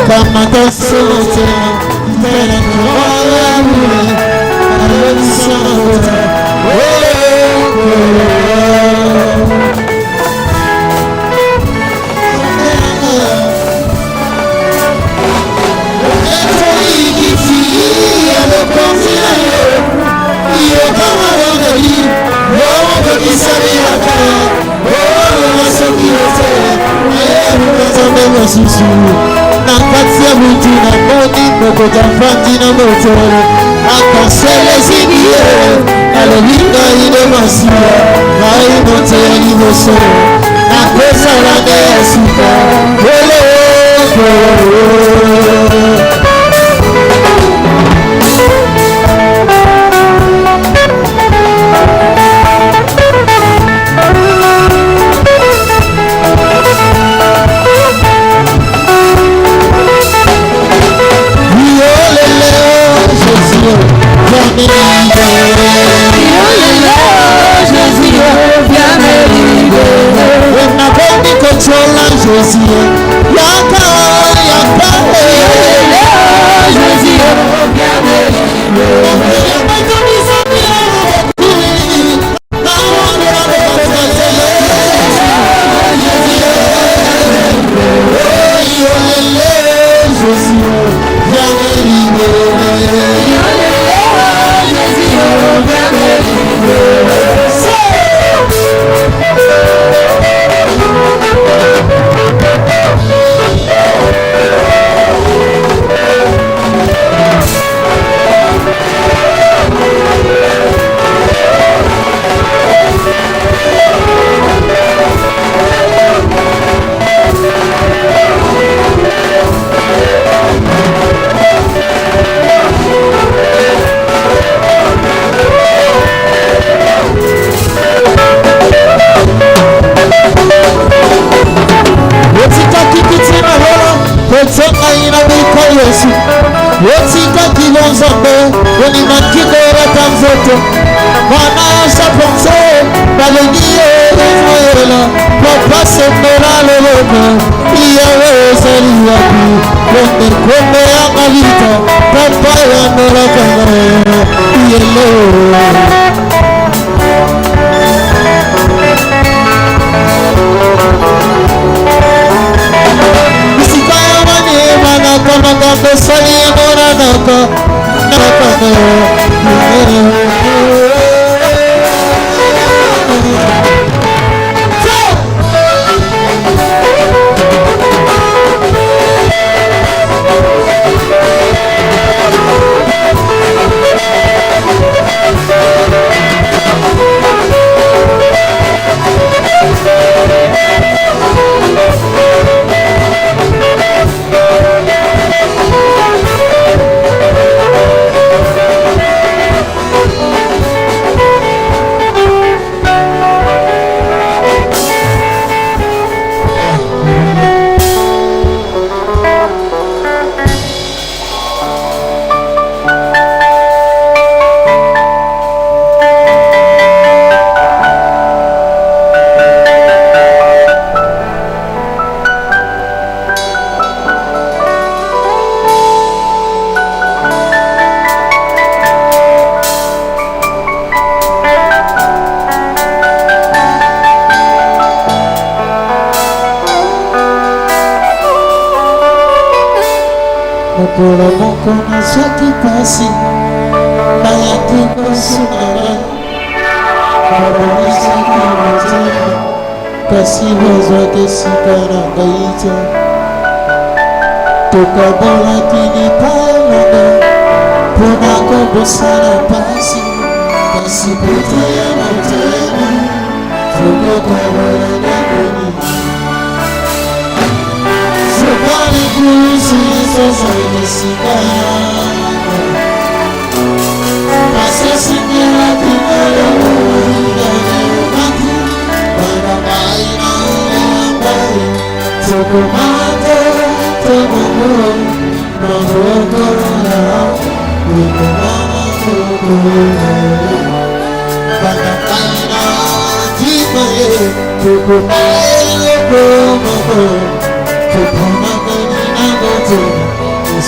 kama tasote tena kuwawule alisota Nakatia buti na moni Moko jamfanti na motore Akasele zinie Alolinga ine masia Hai note ino so Nakosa lage asika Wele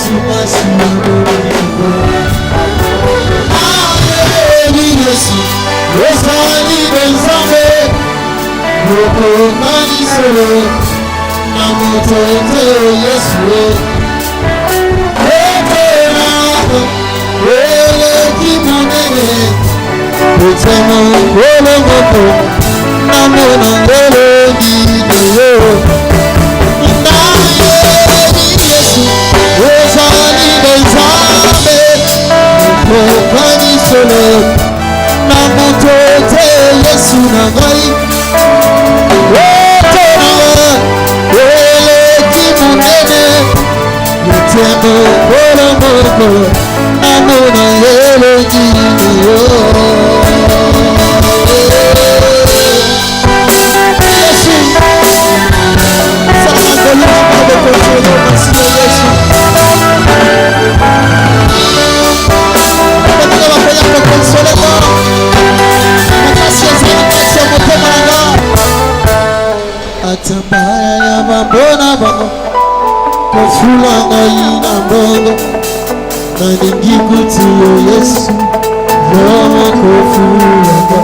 Yesu masimu Yesu Osani benzame Boko manisolo Namotote Yesu Ekena Ele kimonene Otemo Ole moto Namona ele gidiyo Yesu Osani benzame Boko manisolo Namotote Yesu nagai Otena Ele kimonene Otemo Ole moto Namona ele gidiyo Atambaya ya mabona bako Kofulanga ina mbongo Na ningikutu Yesu Yoma kofulanga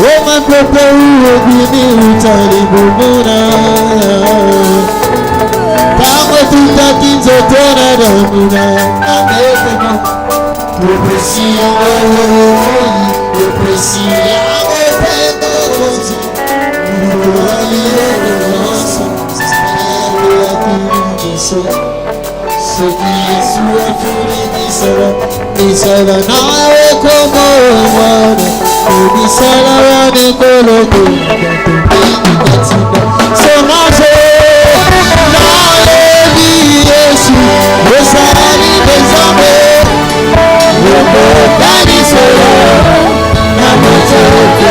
Woma kope uwe bini utali bubuna Tango tutakinzo tona damuna Amekema Upresiya Upresiya Nisala nawe como wana Nisala wane koloko Somaje Nawe di Yesu Osani bezame Woko kani soya Namotoke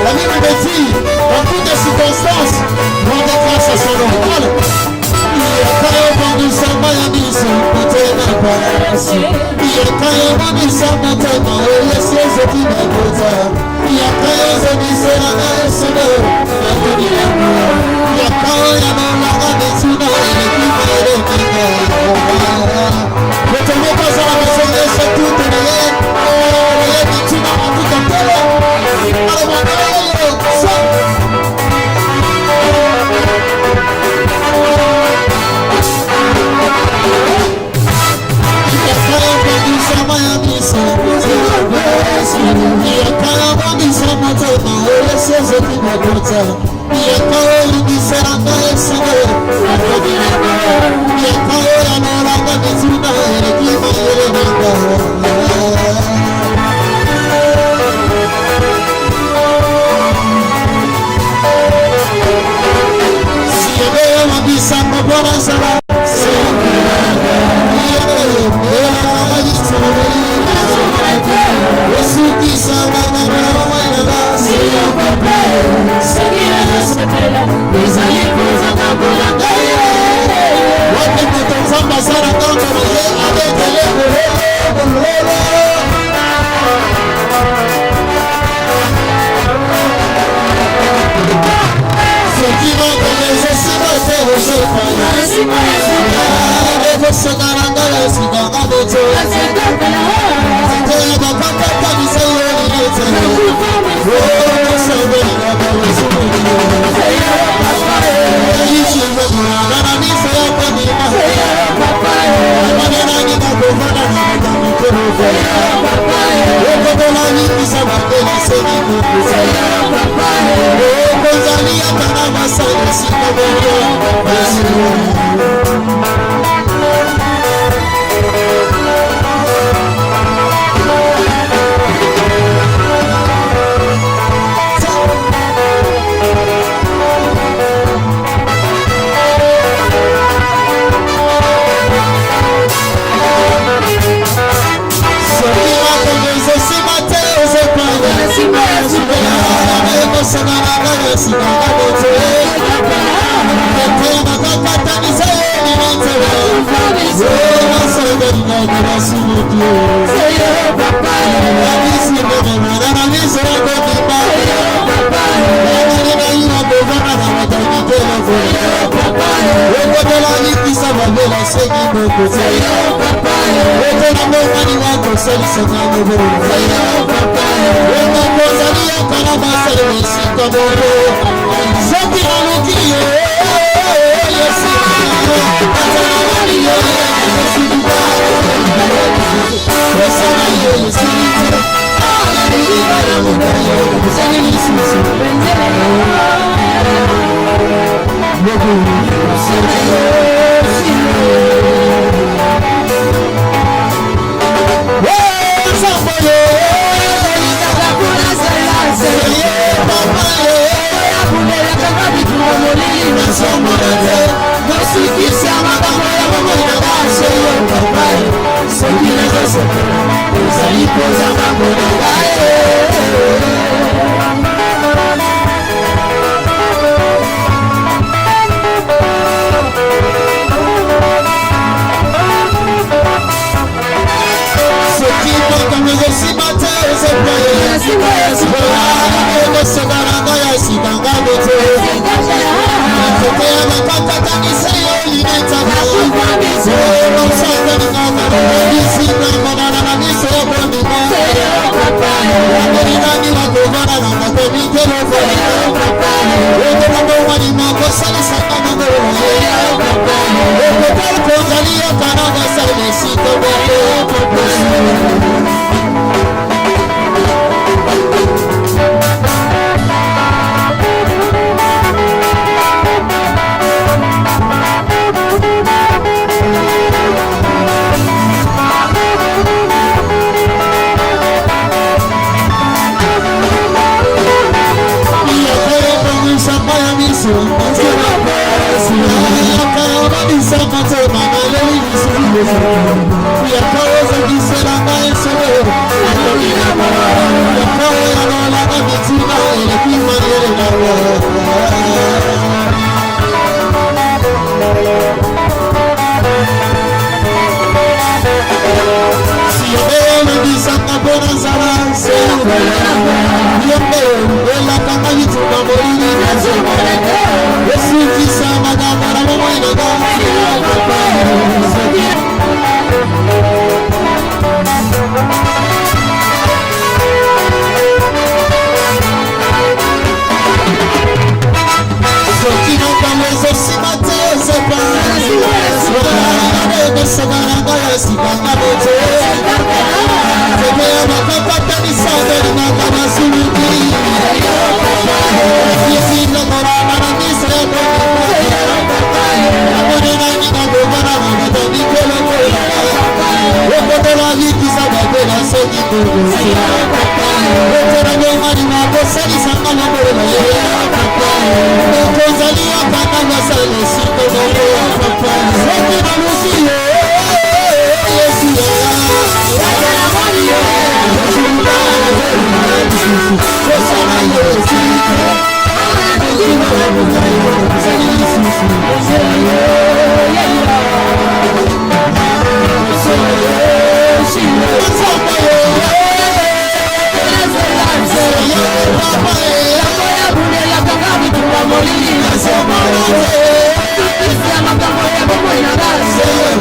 La Bible me dit, dans toutes les circonstances, rendez grâce à son nom.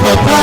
Papa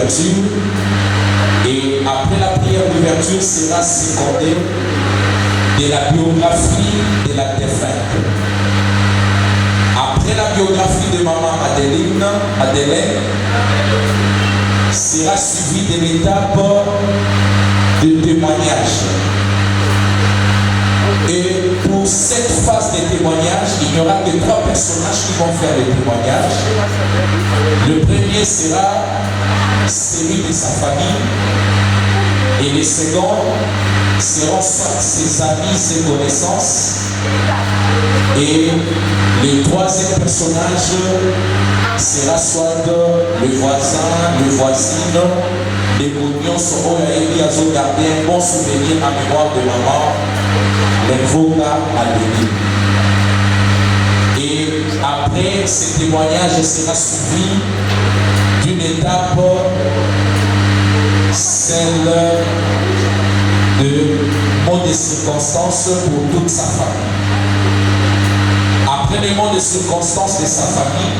d'ouverture. Et après la prière d'ouverture sera secondée de la biographie de la défunte. Après la biographie de maman Madeleine sera suivie de l'étape de témoignage. Et pour cette phase de témoignage, il n'y aura que 3 personnages qui vont faire le témoignage. Le premier sera celui de sa famille et les seconds seront soit ses amis, ses connaissances, et le troisième personnage sera soit le voisin, le voisine, les oignons seront à garder un bon souvenir en mémoire de maman, l'invoca à donner. Et après, ce témoignage sera suivi d'une étape, celle de mot de circonstance pour toute sa famille. Après les mots de circonstance de sa famille,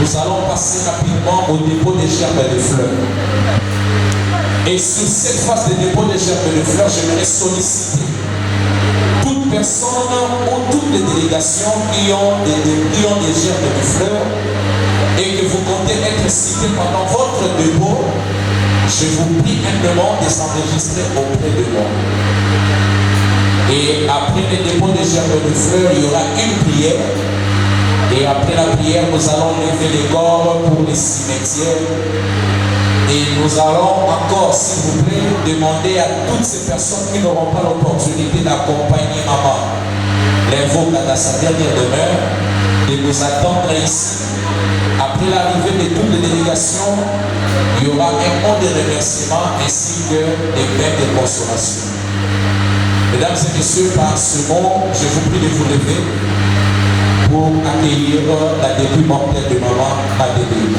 nous allons passer rapidement au dépôt des gerbes de fleurs. Et sur cette phase de dépôt des gerbes de fleurs, j'aimerais solliciter toute personne ou toutes les délégations qui ont des gerbes de fleurs et que vous comptez être cités pendant votre dépôt. Je vous prie humblement de s'enregistrer auprès de moi. Et après le dépôt des gerbes de fleurs, il y aura une prière. Et après la prière, nous allons lever les corps pour les cimetières. Et nous allons encore, s'il vous plaît, demander à toutes ces personnes qui n'auront pas l'opportunité d'accompagner maman, l'invoque dans sa dernière demeure, de nous attendre ici. Après l'arrivée de toutes les délégations, il y aura un mot de remerciement ainsi que des bains de consolation. Mesdames et messieurs, par ce mot, je vous prie de vous lever pour accueillir la début mortelle de maman Madeleine.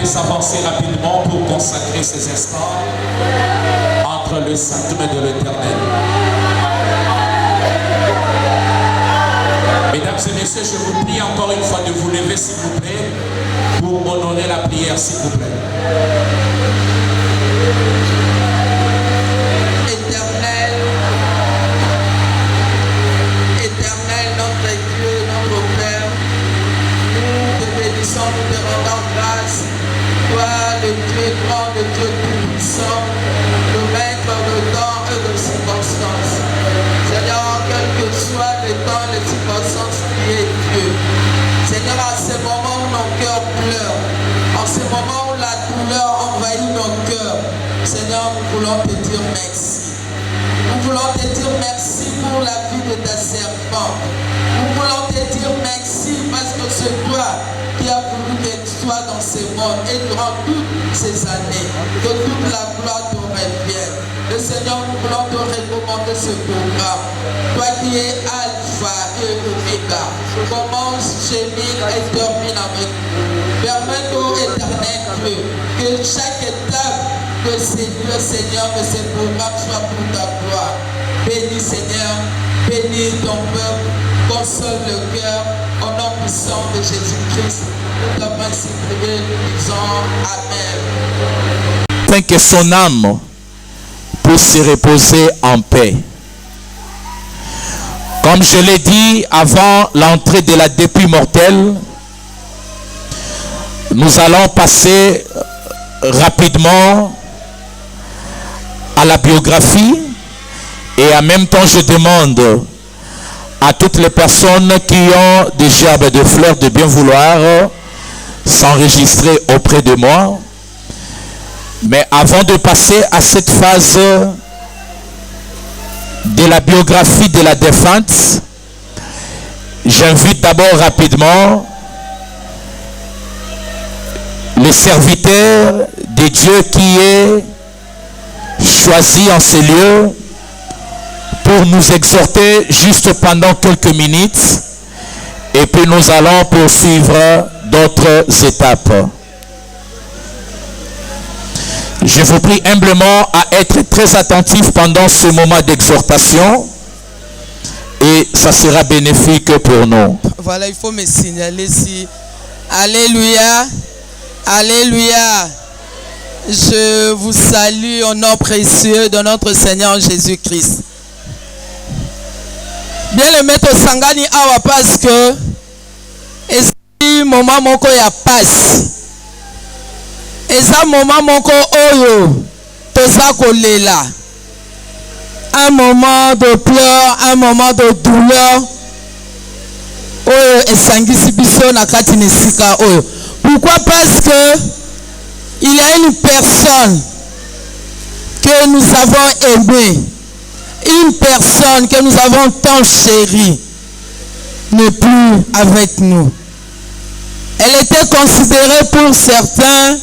S'avancer rapidement pour consacrer ces instants entre le sacrement de l'Éternel. Mesdames et messieurs, je vous prie encore une fois de vous lever, s'il vous plaît, pour honorer la prière, s'il vous plaît. Éternel, notre Dieu, notre Père, nous te bénissons, nous te rendons grâce. Toi, le Dieu grand, le Dieu tout-puissant, le maître de temps et de circonstances. Seigneur, quel que soit le temps, les circonstances, tu es Dieu. Seigneur, à ce moment où nos cœurs pleurent, en ce moment où la douleur envahit nos cœurs, Seigneur, nous voulons te dire merci. Nous voulons te dire merci pour la vie de ta servante. Nous voulons te dire merci parce que c'est toi qui as voulu qu'elle soit dans ce monde et durant toutes ces années, que toute la gloire te revienne. Le Seigneur, nous voulons te recommander ce programme. Toi qui es Alpha et Omega, commence, chemine et termine avec nous. Permets-nous, éternel Dieu, que chaque étape de ces lieux, Seigneur, de ces programmes soit pour ta gloire. Bénis, Seigneur, bénis ton peuple, console le cœur, au nom puissant de Jésus-Christ. Nous t'avons ainsi prié, nous disons Amen. Afin que son âme puisse se reposer en paix. Comme je l'ai dit avant l'entrée de la dépouille mortelle, nous allons passer rapidement à la biographie et en même temps je demande à toutes les personnes qui ont des gerbes de fleurs de bien vouloir s'enregistrer auprès de moi. Mais avant de passer à cette phase de la biographie de la défunte, j'invite d'abord rapidement le serviteur de Dieu qui est choisi en ces lieux pour nous exhorter juste pendant quelques minutes et puis nous allons poursuivre d'autres étapes. Je vous prie humblement à être très attentifs pendant ce moment d'exhortation et ça sera bénéfique pour nous. Voilà, il faut me signaler si. Alléluia. Alléluia. Je vous salue au nom précieux de notre Seigneur Jésus-Christ. Bien le mettre au Sangani awa parce que et moment moko ya passe. Et ça moment moko oyo toza kolela. Un moment de pleurs, un moment de douleur. Oyo esangisi biso na kati nesika oyo. Pourquoi? Parce que il y a une personne que nous avons aimée, une personne que nous avons tant chérie, n'est plus avec nous. Elle était considérée pour certains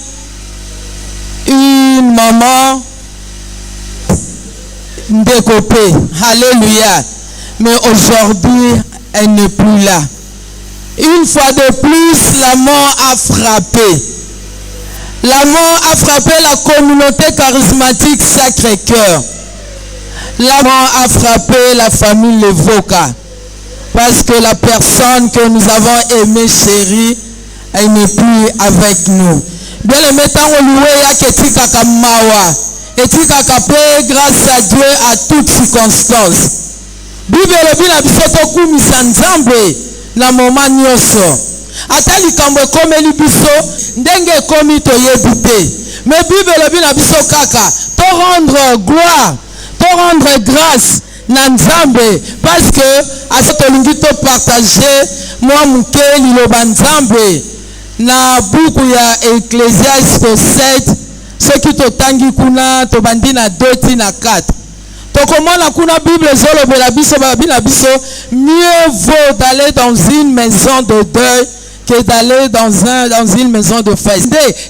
une maman décopée. Alléluia. Mais aujourd'hui, elle n'est plus là. Une fois de plus, la mort a frappé. La mort a frappé la communauté charismatique Sacré-Cœur. La mort a frappé la famille Levoka. Parce que la personne que nous avons aimée, chérie, elle n'est plus avec nous. Bien le mettant au loué ya ketika kamawa. Etika kapé grâce à Dieu à toutes circonstances. Bible bina bisoto kumisa nzambe na moment nyoso. Ata likambo komeli biso ndenge komi toyebi te. Mais Bible bina biso kaka to rendre gloire, to rendre grâce na nzambe parce que asetolingi to partager moi muke liloba nzambe na buku ya Ecclésiaste 7 ce qui totangi kuna to bandi na 2 ti na 4. Tokomona kuna Bible zolobela biso babina biso mieux vaut d'aller dans une maison de deuil que d'aller dans une maison de fête.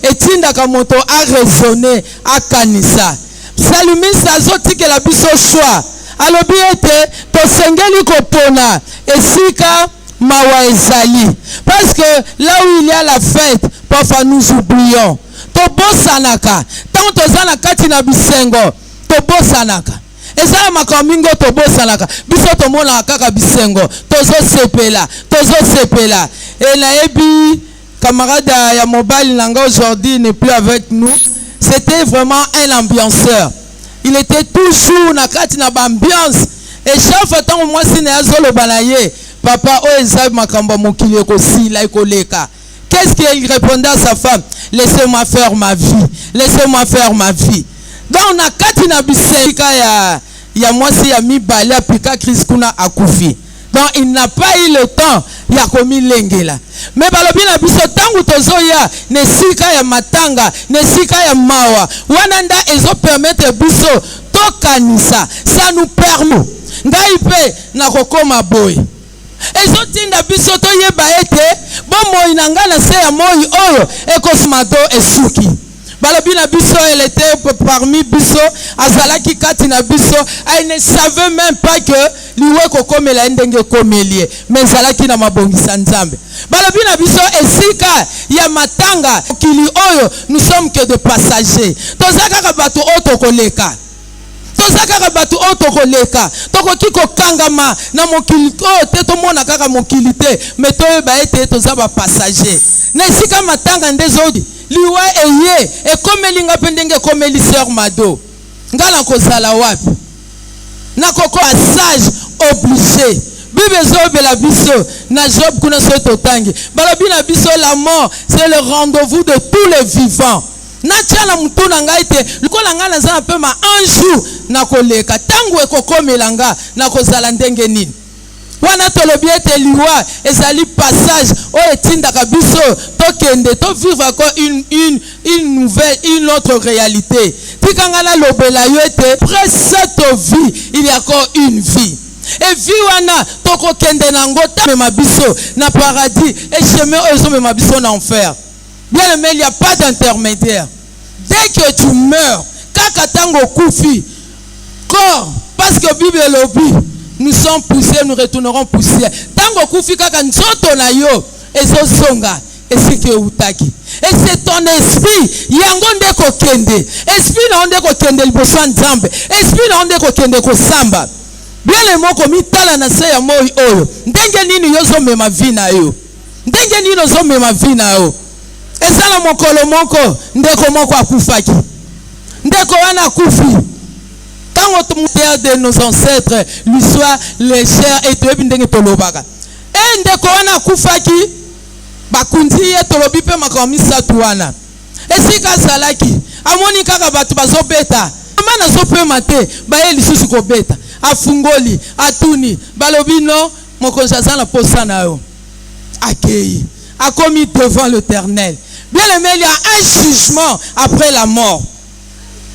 Et tinda kamoto a raisonné a kanisa. Salumisa zoti que la biso choix. Alobi ete to sengeli kopona esika mawa ezali. Parce que là où il y a la fête, parfois nous oublions. To bosanaka. Tant tozana kati na bisengo, to bosanaka. Ezala makamingo to bosanaka. Biso to mona kaka bisengo. Tozo sepela. Et naebi camarade ya mobile nanga aujourd'hui n'est plus avec nous. C'était vraiment un ambianceur. Il était toujours na kati na ambiance. Et chaque fois tant moi si na zolo balaye, papa o ezab makamba mokili ekosila ekoleka. Qu'est-ce qu'il répondait à sa femme? Laissez-moi faire ma vie. Laissez-moi faire ma vie. Donc na kati na biseka ya moi si ya mibale apika Christ kuna akufi. Donc il n'a pas eu le temps ya komi lengela. Mais balobi na biso tangu tozoya nesika ya matanga, nesika ya mawa. Wananda ezo permettre biso to tokanisa, ça nous permet. Ngai pe na kokoma boy. Ezotinda biso to yeba ete bomo inanga na se ya moi oyo ekosmado esuki. Balobi na biso, elle était parmi biso, azalaki kati na biso, elle ne savait même pas que liwe kokomela ndenge komelie, mais zalaki na mabongisa nzambe. Balobi na biso esika ya matanga kili oyo, nous sommes que des passagers. Tozaka bato otokoleka. Tozaka bato otokoleka. Tokoki kokangama na mokili o te to mona kaka mokili te, mais toyeba ete tozaba passager. Na esika matanga ndezodi liwa eye ekomeli nga pendenge komeli sœur Mado ngala kozala wapi na koko sage obligé Bible zobela biso na Job kuna so totangi balobi na biso la mort c'est le rendez-vous de tous les vivants na tchala mutuna ngaite lukola ngala za pe ma anju na koleka tangu ekokomela nga na kozala ndenge nini wana tolobi ete liwa ezali passage o etinda kabiso tokende to vivre encore une nouvelle, une autre réalité. Tikangala lobela yo ete après cette vie il y a encore une vie. Et vie wana toko kende na ngota me mabiso na paradis et chemin ozo me mabiso na enfer. Bien aimé, il n'y a pas d'intermédiaire. Dès que tu meurs, kaka tango kufi corps parce que Bible lobi nous sommes poussière, nous retournerons poussière. Tango kufi kaka nzoto na yo ezosonga esike utaki. Et c'est ton esprit yango ndeko kende. Esprit na ndeko kende liboso nzambe. Esprit na ndeko kende ko samba. Bien le moko mitala na se ya moi oyo. Ndenge nini yozo mema vina yo. Ndenge nini yozo mema vina yo. Ezala mokolo moko ndeko moko akufaki. Ndeko wana kufi. Quand on de nos ancêtres, l'histoire, les chers et tout, et ndeko wana kufaki, bakundi ye tolobi pe makamisa tuana. Esika salaki, amoni kaka batu bazobeta. Amana sope mate, baye lisusu ko beta. Afungoli, atuni, balobi no, mokonjaza na posa na yo. Akei, a commis devant l'Éternel. Bien aimé, il y a un jugement après la mort.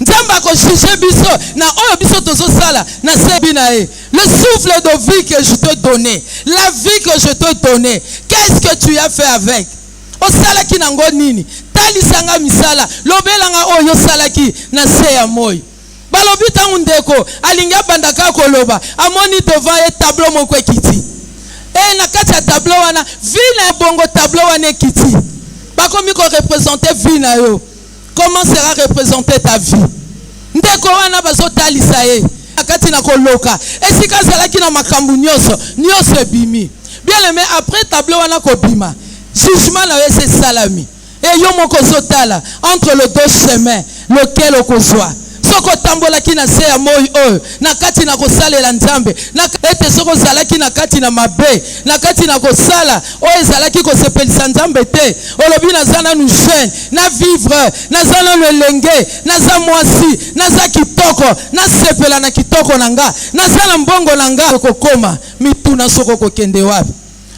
Nzamba ko juger biso na oyo biso tozo sala na sebi na e. Le souffle de vie que je te donnais, la vie que je te donnais, qu'est-ce que tu as fait avec? O sala ki nango nini? Talisanga misala, lobelanga oyo sala ki na se ya moi. Balobi tangu ndeko, alinga bandaka koloba, amoni devant e tableau moko ekiti. E na kati ya tableau wana, vina bongo tableau wana ekiti. Bakomi ko représenter vina yo. Comment sera représentée ta vie? Ndeko wana bazo talisa ye. Akati na koloka. Esika zalaki na makambu nyoso, nyoso ebimi. Bien aimé, après tableau wana ko bima. Jugement na c'est salami. Et yo moko zotala entre les deux chemins, lequel okozwa. Soko tambola ki na se ya moi oyo na kati na kosalela nzambe na ete soko zalaki na kati na mabe na kati na kosala oyo zalaki kosepelisa nzambe te olobi na zana nu jeune na vivre na zana lelenge na za mwasi na za kitoko na sepela na kitoko na nga na zana mbongo na nga kokoma mituna soko kokende wapi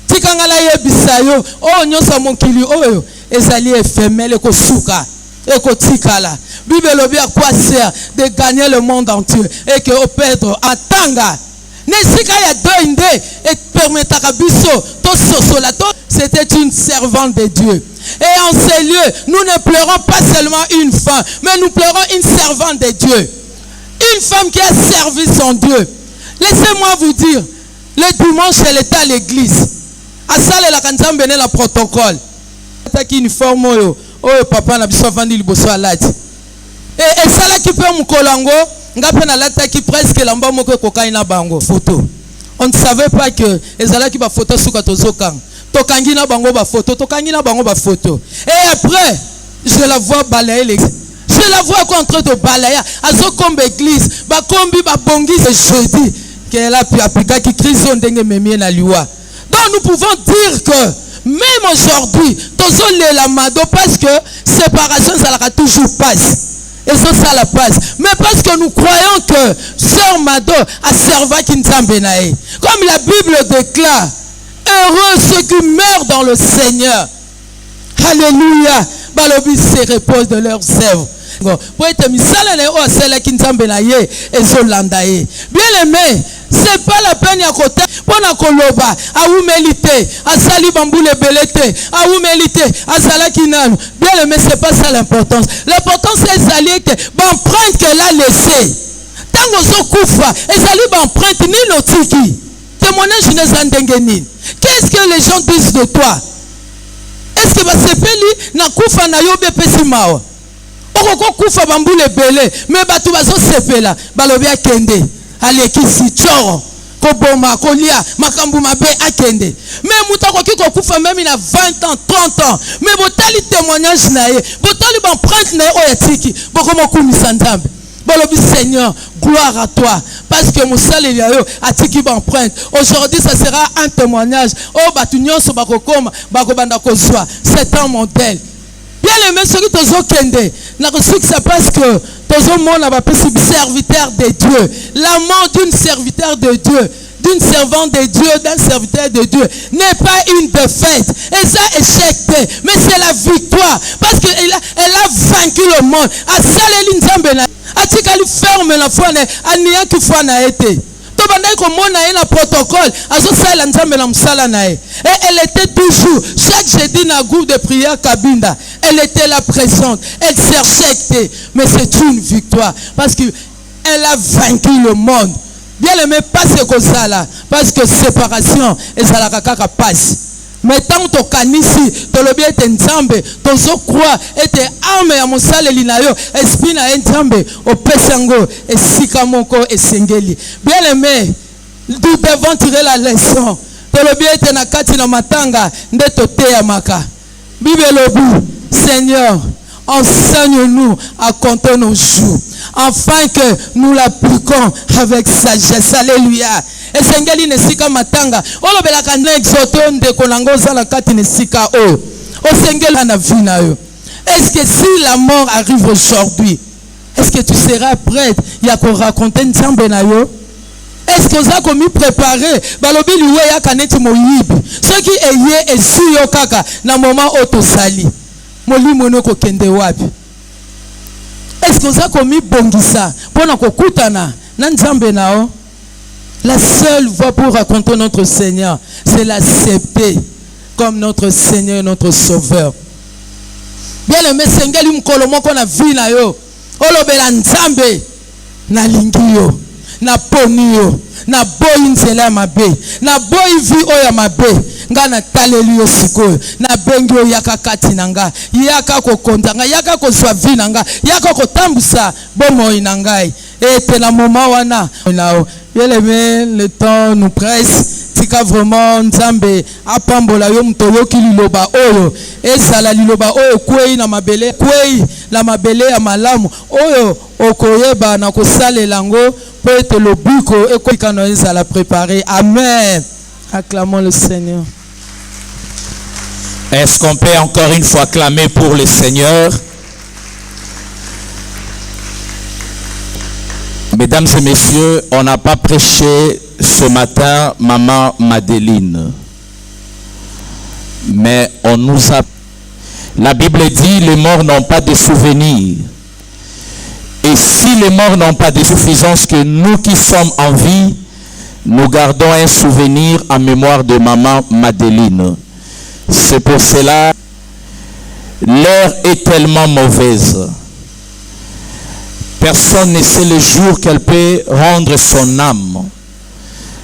tikangala yebisa yo oyo nyosa mokili oyo ezali éphémère kosuka ekotikala. Bible lobi à quoi sert de gagner le monde entier et que au perdre atanga. Nesika ya doinde et permettra biso to sosolato, c'était une servante de Dieu. Et en ces lieux, nous ne pleurons pas seulement une femme, mais nous pleurons une servante de Dieu. Une femme qui a servi son Dieu. Laissez-moi vous dire, le dimanche elle était à l'église. À salle la kanzambe ne la protocole. Taki uniforme oyo papa na biso vandi liboso alati. Et sala ki pe mukolango ngape na lata ki presque lamba moko kokai na bango photo. On ne savait pas que ezala ki ba photo suka tozokang. Tokangi na bango ba photo, tokangi na bango ba photo. Et après, je la vois balayer l'église. Je la vois en train de balayer. Azo comme église, ba kombi ba bongi ce jeudi qu'elle a pu appliquer qui crise ndenge memie na liwa. Donc nous pouvons dire que même aujourd'hui, la mado parce que séparation ça la toujours passe. Et ça la passe. Mais parce que nous croyons que Sœur Mado a servi Kinzambe nae. Comme la Bible déclare, heureux ceux qui meurent dans le Seigneur. Alléluia. Balobi se repose de leurs œuvres. Pour être misala na o asala kinzambe na ye ezolanda ye. Bien aimé, c'est pas la peine ya côté pour na koloba a humilité, a sali bamboule belete, a humilité, a sala kinano. Bien aimé, c'est pas ça l'importance. L'importance c'est sali que l'empreinte qu'elle a laissée. Tango zo kufa, ezali l'empreinte ni notiki. Témoignage n'est andengeni. Qu'est-ce que les gens disent de toi? Est-ce que basepeli na kufa na yo bepesi mawa? Okoko kufa bambule bele, mais batu bazo sepela, balobi akende, alekisi choro, koboma, kolia, makambu mabe akende. Mais mutako kiko kufa même il a 20 ans, 30 ans. Mais botali témoignage na ye, botali empreinte na ye oyatiki, bokomo kumisa nzambe. Balobi Seigneur, gloire à toi. Parce que mon salut a tiki empreinte. Aujourd'hui, ça sera un témoignage. Oh, batunyon so bakokoma, bakobanda kozwa. C'est un modèle. Bien aimé, ce qui tozo kende. Na reçu que ça parce que tozo mon a pas serviteur de Dieu. L'amour d'une serviteur de Dieu, d'une servante de Dieu, d'un serviteur de Dieu n'est pas une défaite. Et ça échec, mais c'est la victoire. Parce qu'elle a vaincu le monde. A saleli nzambe na atikali ferme la foi na nia ki foi na été. To bandai ko mona na protocole azo sala nzambe na msala na e. Et elle était toujours chaque jeudi na groupe de prière Kabinda. Elle était là présente. Elle cherchait, mais c'est une victoire parce que elle a vaincu le monde. Bien aimé, pas ce que ça là, parce que séparation et ça la kaka passe. Mais tant que kanisi, to lobi ete nzambe, to zo croire ete arme ya mosale linayo, esprit na nzambe, o pesango, et sikamoko et sengeli. Bien aimé, nous devons tirer la leçon. To lobi ete na kati na matanga, nde to te ya maka. Bible lobu, Seigneur, enseigne-nous à compter nos jours, afin que nous l'appliquons avec sagesse. Alléluia. Et Sengeli ne sika matanga. Olo belaka na exoto ndeko nango zala kati ne sika o. O Sengeli na vina yo. Est-ce que si la mort arrive aujourd'hui, est-ce que tu seras prête ya ko raconter nzambe na yo? Est-ce que vous avez commis préparer balobi liwe ya kaneti moyibi. Ce qui est yé et si yo kaka na moment auto sali. Molimo no ko kende wapi? Est-ce que vous avez commis bongisa pona ko kutana na nzambe nao? La seule voie pour raconter notre Seigneur, c'est l'accepter comme notre Seigneur et notre Sauveur. Bien aimé, Sengeli mkolo moko na vi na yo. Olobela nzambe na lingi yo, na poni yo, na boyi nzela mabe, na boyi vi oya mabe. Nga na taleli yo sikoyo, na bengi yo yaka kati nanga, yaka kokonda nga, yaka kozwa vi nanga, yaka kotambusa bomoi nangai. Et c'est la moment wana. Bien aimé, le temps nous presse. Tika vraiment nzambe apambola yo mtoyoki liloba oyo. Et sala liloba oyo kwei na mabele, kwei la mabele ya malamu oyo okoyeba na kosale lango peut être le biko et koikano ezala préparer. Amen. Acclamons le Seigneur. Est-ce qu'on peut encore une fois clamer pour le Seigneur? Mesdames et messieurs, on n'a pas prêché ce matin Maman Madeleine. Mais on nous a... La Bible dit, les morts n'ont pas de souvenirs. Et si les morts n'ont pas de suffisance, que nous qui sommes en vie, nous gardons un souvenir en mémoire de Maman Madeleine. C'est pour cela, l'heure est tellement mauvaise. Personne ne sait le jour qu'elle peut rendre son âme.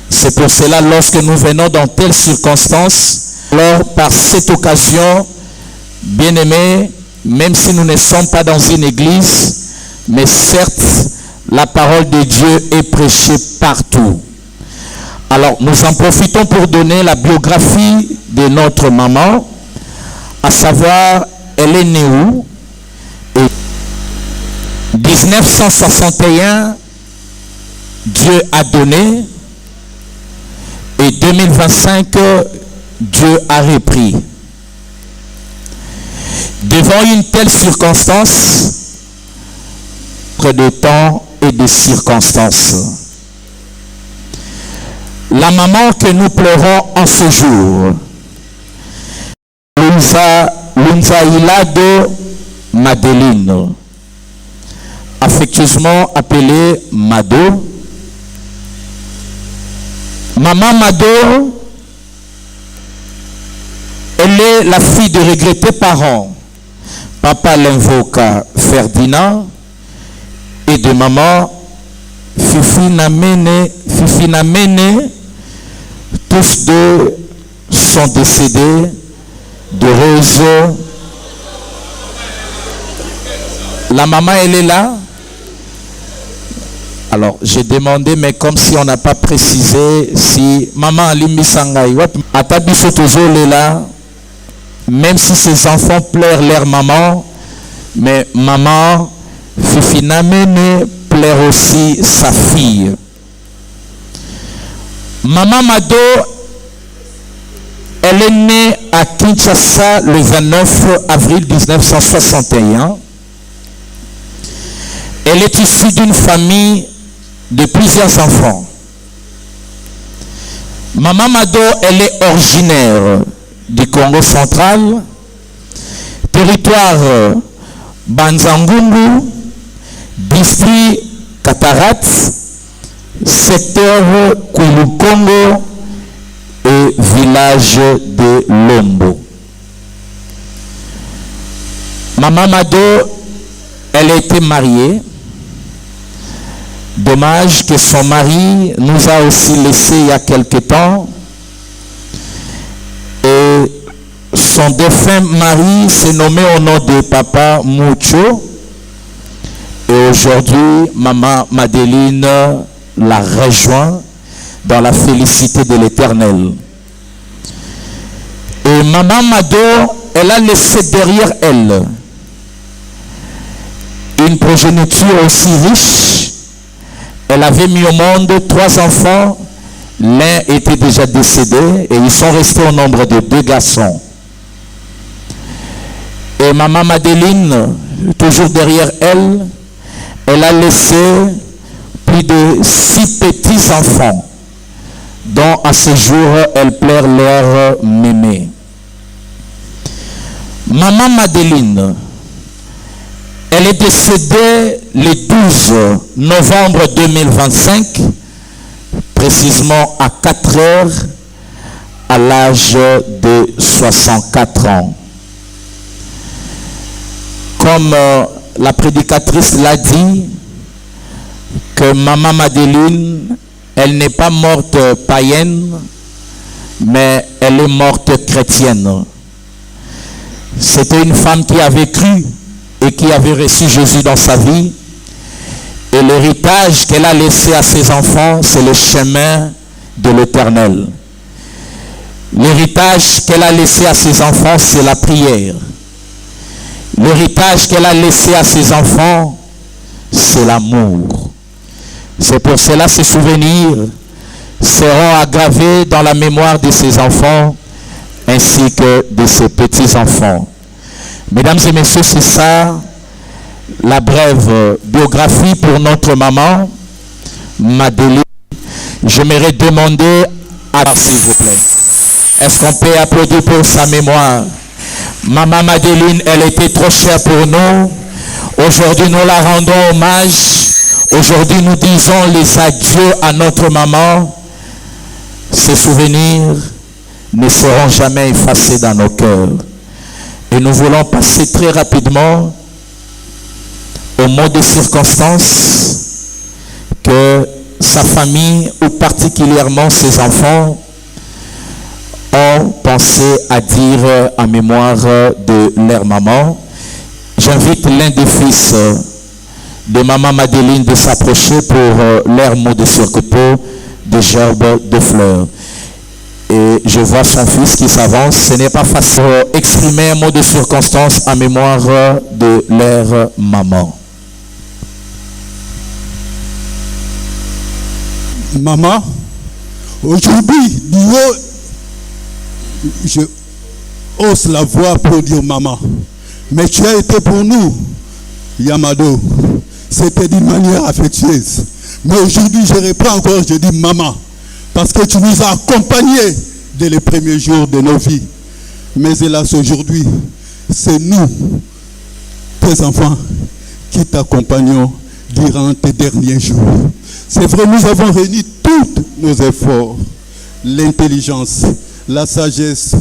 C'est pour cela, lorsque nous venons dans telles circonstances, alors par cette occasion, bien-aimés, même si nous ne sommes pas dans une église, mais certes, la parole de Dieu est prêchée partout. Alors, nous en profitons pour donner la biographie de notre maman, à savoir, elle est née où? Et 1961, Dieu a donné, et 2025, Dieu a repris. Devant une telle circonstance, de temps et de circonstances. La maman que nous pleurons en ce jour, Lunza Ilado Madeleine. affectueusement appelée Mado. Maman Mado, elle est la fille de regrettés parents. Papa l'invoca Ferdinand et de maman Fifina Mene. Tous deux sont décédés d'heureuse. La maman, elle est là. Alors, j'ai demandé, mais comme si on n'a pas précisé, si maman Alimbi Sangai, Atabiso toujours est là, même si ses enfants pleurent leur maman, mais maman Fifina Mene pleure aussi sa fille. Maman Mado, elle est née à Kinshasa le 29 avril 1961. Elle est issue d'une famille de plusieurs enfants. Maman Mado, elle est originaire du Congo central, territoire Banzangungu, district Katarat, secteur Kouloukongo et village de Lombo. Maman Mado, elle a été mariée. Dommage que son mari nous a aussi laissé il y a quelque temps. Et son défunt mari s'est nommé au nom de Papa Moucho. Et aujourd'hui, Maman Madeleine la rejoint dans la félicité de l'Éternel. Et Maman Mado, elle a laissé derrière elle une progéniture aussi riche. Elle avait mis au monde 3 enfants. L'un était déjà décédé et ils sont restés au nombre de 2 garçons. Et Maman Madeleine, toujours derrière elle, elle a laissé plus de 6 petits-enfants dont à ce jour elle pleure leur mémé. Maman Madeleine, elle est décédée le 12 novembre 2025, précisément à 4 heures, à l'âge de 64 ans. Comme la prédicatrice l'a dit, que Maman Madeleine, elle n'est pas morte païenne, mais elle est morte chrétienne. C'était une femme qui avait cru et qui avait reçu Jésus dans sa vie. Et l'héritage qu'elle a laissé à ses enfants, c'est le chemin de l'Éternel. L'héritage qu'elle a laissé à ses enfants, c'est la prière. L'héritage qu'elle a laissé à ses enfants, c'est l'amour. C'est pour cela que ces souvenirs seront aggravés dans la mémoire de ses enfants ainsi que de ses petits-enfants. Mesdames et messieurs, c'est ça la brève biographie pour notre maman Madeleine. J'aimerais demander à s'il vous plaît. Est-ce qu'on peut applaudir pour sa mémoire? Maman Madeleine, elle était trop chère pour nous. Aujourd'hui, nous la rendons hommage. Aujourd'hui, nous disons les adieux à notre maman. Ces souvenirs ne seront jamais effacés dans nos cœurs. Et nous voulons passer très rapidement au mot de circonstance que sa famille, ou particulièrement ses enfants, ont pensé à dire en mémoire de leur maman. J'invite l'un des fils de Maman Madeleine de s'approcher pour leur mot de circonstance de gerbe de fleurs. Et je vois son fils qui s'avance. Ce n'est pas facile d'exprimer un mot de circonstance en mémoire de leur maman. Maman, aujourd'hui, je hausse la voix pour dire maman. Mais tu as été pour nous, Yamado. C'était d'une manière affectueuse. Mais aujourd'hui, je reprends encore, je dis maman. Parce que tu nous as accompagnés dès les premiers jours de nos vies. Mais hélas, aujourd'hui, c'est nous, tes enfants, qui t'accompagnons durant tes derniers jours. C'est vrai, nous avons réuni tous nos efforts, l'intelligence, la sagesse,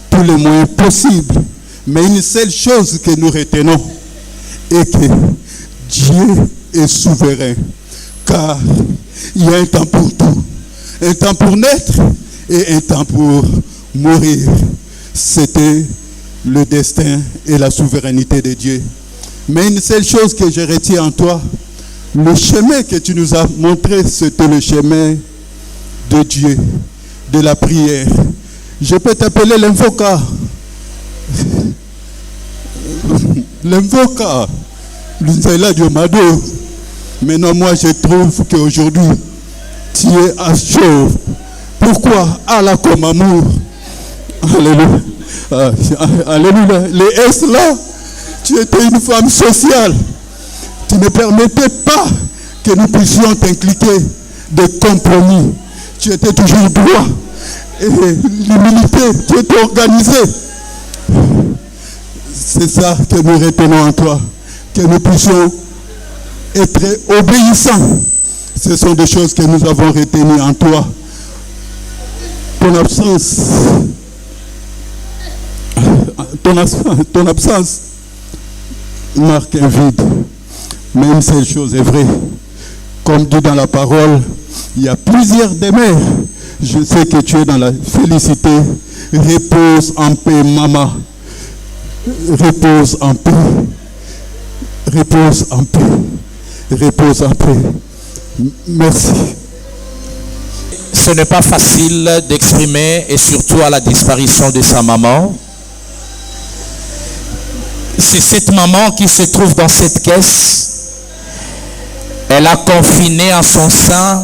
tous les moyens possibles. Mais une seule chose que nous retenons est que Dieu est souverain. Car il y a un temps pour tout. Un temps pour naître et un temps pour mourir. C'était le destin et la souveraineté de Dieu. Mais une seule chose que je retiens en toi, le chemin que tu nous as montré, c'était le chemin de Dieu, de la prière. Je peux t'appeler l'invocat. L'invocat. L'Inzaïla Diomado. Maintenant, moi, je trouve qu'aujourd'hui, tu es à chaud. Pourquoi? Allah comme amour. Alléluia. Alléluia. Les S là, tu étais une femme sociale. Tu ne permettais pas que nous puissions t'impliquer des compromis. Tu étais toujours droit. Et l'humilité, tu étais organisé. C'est ça que nous retenons en toi. Que nous puissions être obéissants. Ce sont des choses que nous avons retenues en toi. Ton absence marque un vide. Mais une seule chose est vraie. Comme dit dans la parole, il y a plusieurs demeures. Je sais que tu es dans la félicité. Repose en paix, maman. Repose en paix. Repose en paix. Repose en paix. Merci. Ce n'est pas facile d'exprimer, et surtout à la disparition de sa maman. C'est cette maman qui se trouve dans cette caisse. Elle a confiné en son sein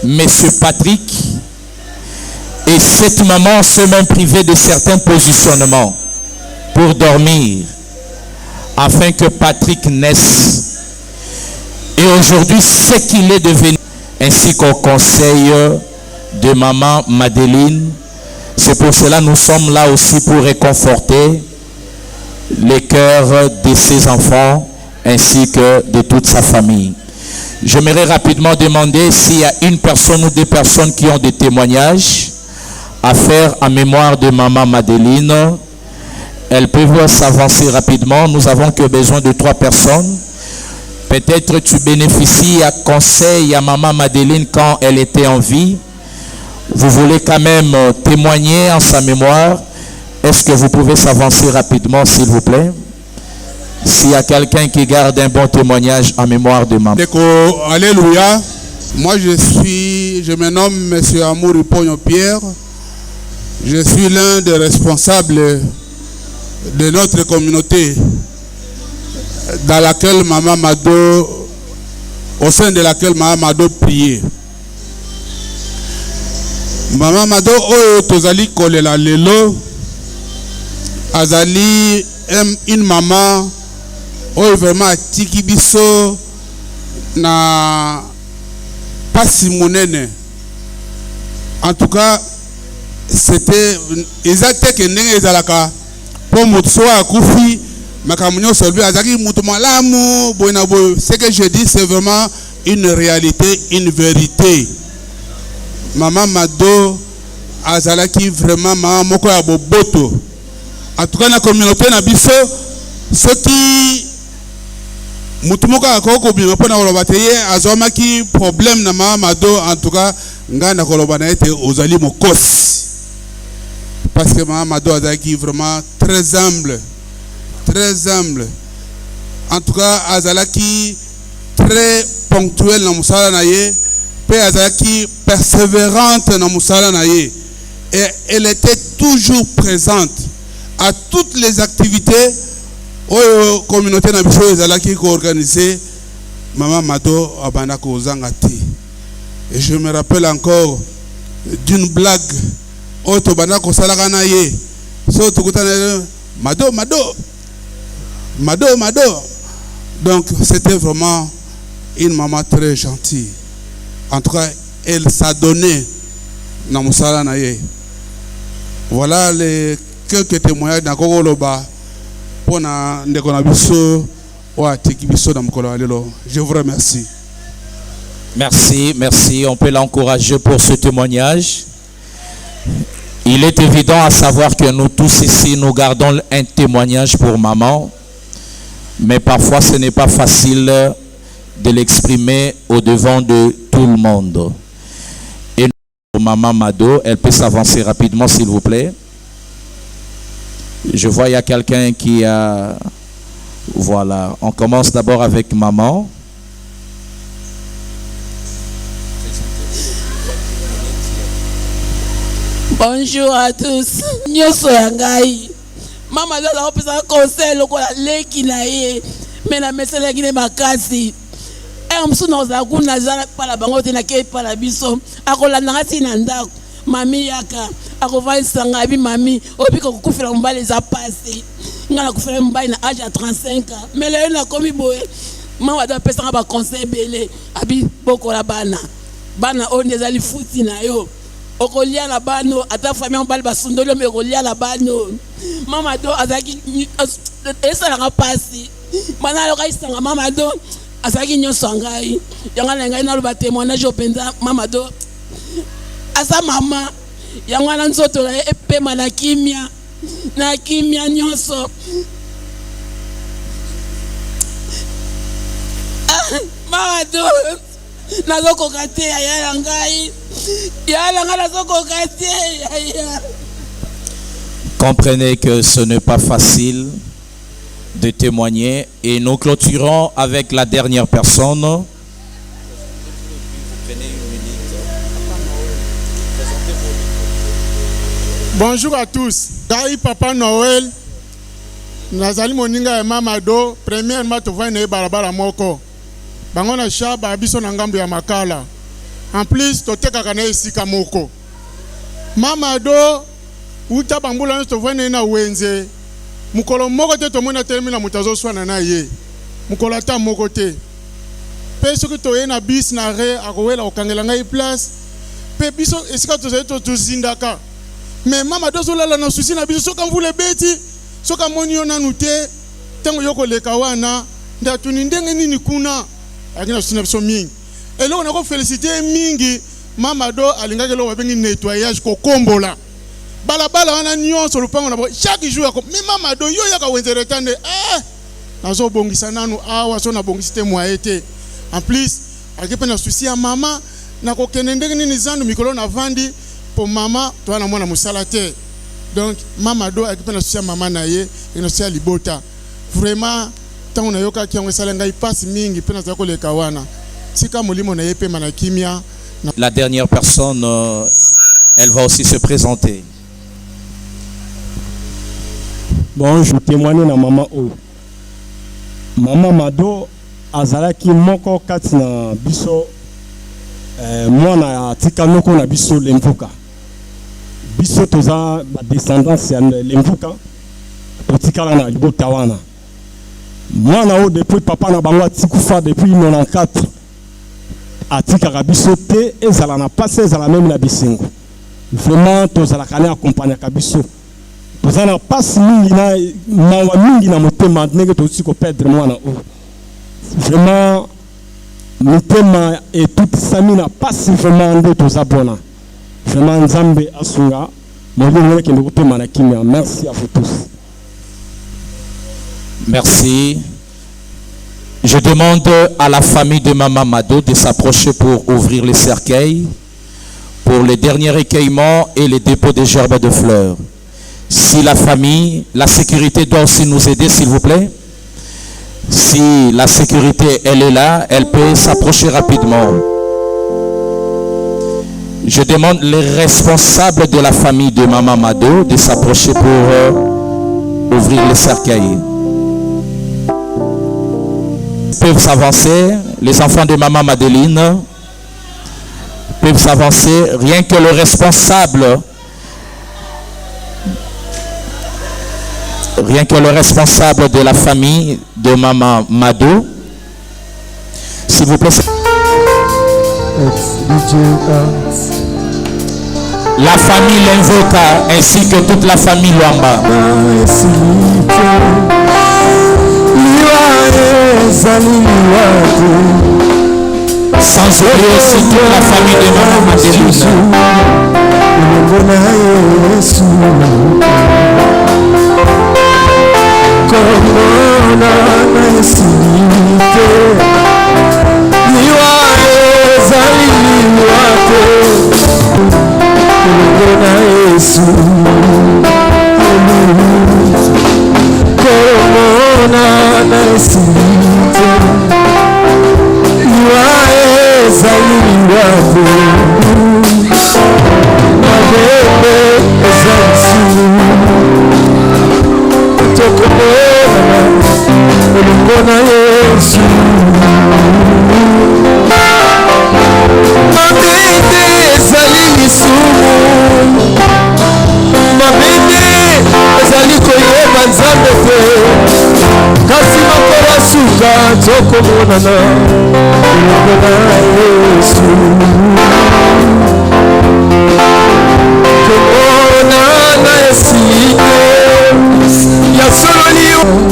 M. Patrick. Et cette maman s'est même privée de certains positionnements pour dormir, afin que Patrick naisse. Et aujourd'hui, ce qu'il est devenu, ainsi qu'au conseil de maman Madeleine, c'est pour cela que nous sommes là aussi pour réconforter les cœurs de ses enfants ainsi que de toute sa famille. J'aimerais rapidement demander s'il y a une personne ou deux personnes qui ont des témoignages à faire en mémoire de maman Madeleine. Elles peuvent s'avancer rapidement. Nous avons que besoin de 3 personnes. Peut-être tu bénéficies à conseil à maman Madeleine quand elle était en vie. Vous voulez quand même témoigner en sa mémoire. Est-ce que vous pouvez s'avancer rapidement, s'il vous plaît? S'il y a quelqu'un qui garde un bon témoignage en mémoire de maman. Alléluia. Moi, je me nomme M. Amour Pogno-Pierre. Je suis l'un des responsables de notre communauté dans laquelle Maman Mado, au sein de laquelle Maman Mado priait. Maman Mado, tozali kolela lelo, azali une maman, vraiment atiki biso na pasi monene. En tout cas, c'était exact que ndenge ezalaka pour moto akufi makamunyo solbi azaki moto malamu boina bo. Ce que je dis, c'est vraiment une réalité, une vérité. Maman Mado azalaki vraiment maman moko ya boboto. En tout cas, dans la communauté na biso, ceux qui mutumoko akoko bima pona koloba te ye azomaki problème na maman Mado. En tout cas, ngana koloba na ete ozali mokosi. Parce que maman Mado azalaki vraiment très humble. Très humble. En tout cas, azalaki très ponctuel na musala na ye. Pe azalaki persévérante na musala na ye. Et elle était toujours présente à toutes les activités oyo communauté na biso ezalaki ko organiser. Maman Mado abana ko zangati. Et je me rappelle encore d'une blague oto bana ko salaka na ye. So tukutana Mado. Donc c'était vraiment une maman très gentille. En tout cas, elle s'adonnait dans musala na ye. Voilà les quelques témoignages dans Kogoloba pour na ndeko na biso Je vous remercie. Merci, merci. On peut l'encourager pour ce témoignage. Il est évident à savoir que nous tous ici, nous gardons un témoignage pour maman. Mais parfois, ce n'est pas facile de l'exprimer au-devant de tout le monde. Et maman Mado, elle peut s'avancer rapidement, s'il vous plaît. Je vois, il y a quelqu'un qui a... Voilà, on commence d'abord avec maman. Bonjour à tous. Nyoso yangai. Mama dola opesa conseil lokola leki na ye. Mena mesele ngine makasi. Msu na zakuna zala pala bango te na ke pala biso. Akolanda ngati na ndako. Mami yaka. Akovali sanga bi mami. Opiko kufela mbali za pasi. Ngala kufela mbali na âge à 35 ans. Mais le na komi boye. Mama dola pesa ba conseil belé. Abi bokola bana. Bana onde zali futi na yo. Okolia la bano ata famille en bal basundolo me okolia la bano mama do azaki esa la pasi mana lo kaisanga mama do azaki nyoso ngai yanga na ngai na lo ba témoignage openza mama do asa mama yanga na nzoto la epema na kimia nyoso mama do nazoko kate ya ngai. Comprenez que ce n'est pas facile de témoigner et nous clôturons avec la dernière personne. Bonjour à tous. Dai Papa Noël. Nazali moninga ya mama do premièrement to vana barabara moko. Bango na shaba biso na ngambo ya makala. En plus, tu as esika moko. Mama do, uta bambula to vene na wenze. Mukolo moko te to mona termina mutazo swana na ye. Mukolo ata moko te. Pe soki to ye na bis na re akowela okangela ngai place. Pe biso esika to zindaka. Mais mama do so lala na susi na biso soka mvule beti, soka moni yo nanu te, tango yoko leka wana, nda tuni ndenge nini kuna. Akina susi na biso mingi. Et là, on a félicité mingi mama do alinga ke lo ba bengi nettoyage ko kombola balabala wana nyon sur le pan on a chaque jour mais mama do yo ya ka wenzere tande nazo bongisa nanu awa so na bongisite moyete en plus akipe na souci ya mama na ko kenende nini zandu mikolo na vandi pour mama to na mwana musala te donc mama do akipe na souci ya mama na ye ino sia libota vraiment tant on a yoka ki on sala ngai passe mingi pe na za ko leka wana. La dernière personne, elle va aussi se présenter. Bon, je témoigne na maman O. Maman Mado azalaki moko kati na biso mwana tika noko na biso lemvuka. Biso toza ba descendance ya lemvuka otikala na libota wana. Mwana O depuis papa na bango atikufa depuis 94. Atika kabiso te ezala na passe ezala même na bisengo. Vraiment tozala kane accompagner kabiso. Tozala passe mingi na mawa mingi na motema ndenge tosi ko perdre mwana O. Vraiment motema et toute samina passe vraiment ndo tozabona. Vraiment nzambe asunga molimo ke ndo kopema na kimia. Merci à vous tous. Merci. Je demande à la famille de Maman Mado de s'approcher pour ouvrir les cercueils, pour les derniers recueillements et les dépôts des gerbes de fleurs. Si la famille, la sécurité doit aussi nous aider, s'il vous plaît. Si la sécurité, elle est là, elle peut s'approcher rapidement. Je demande les responsables de la famille de Maman Mado de s'approcher pour ouvrir les cercueils. Peuvent s'avancer, les enfants de Maman Madeleine peuvent s'avancer, rien que le responsable de la famille de Maman Mado, s'il vous plaît. La famille Lenvoka ainsi que toute la famille Luamba. Sans oublier aussi toute la famille de Maman Madeleine.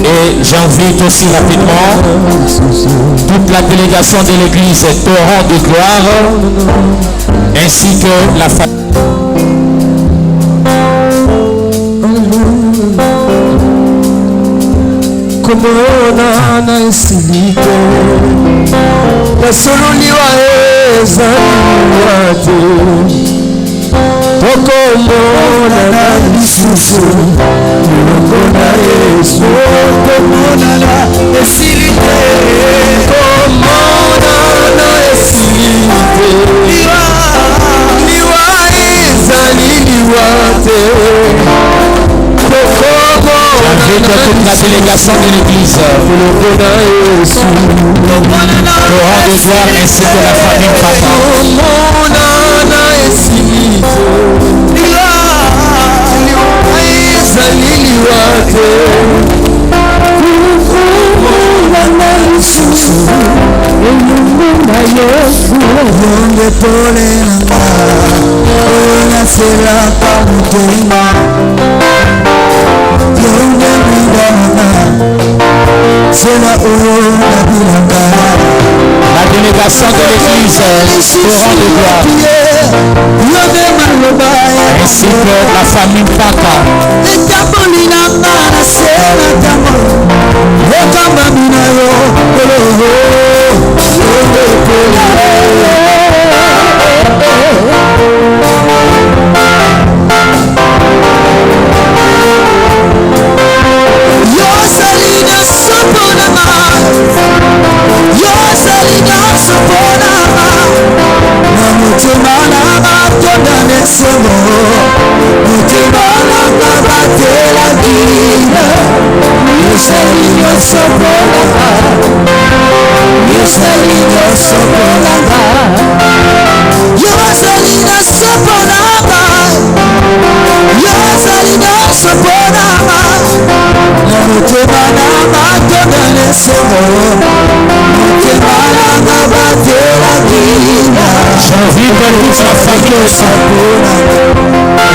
Et j'invite aussi rapidement toute la délégation de l'église Torrent de Gloire ainsi que la famille. J'invite toute la délégation de l'église Torrent de Gloire ainsi que la famille Papa. La délégation de l'église Torrent de Gloire ainsi que la famille Paka.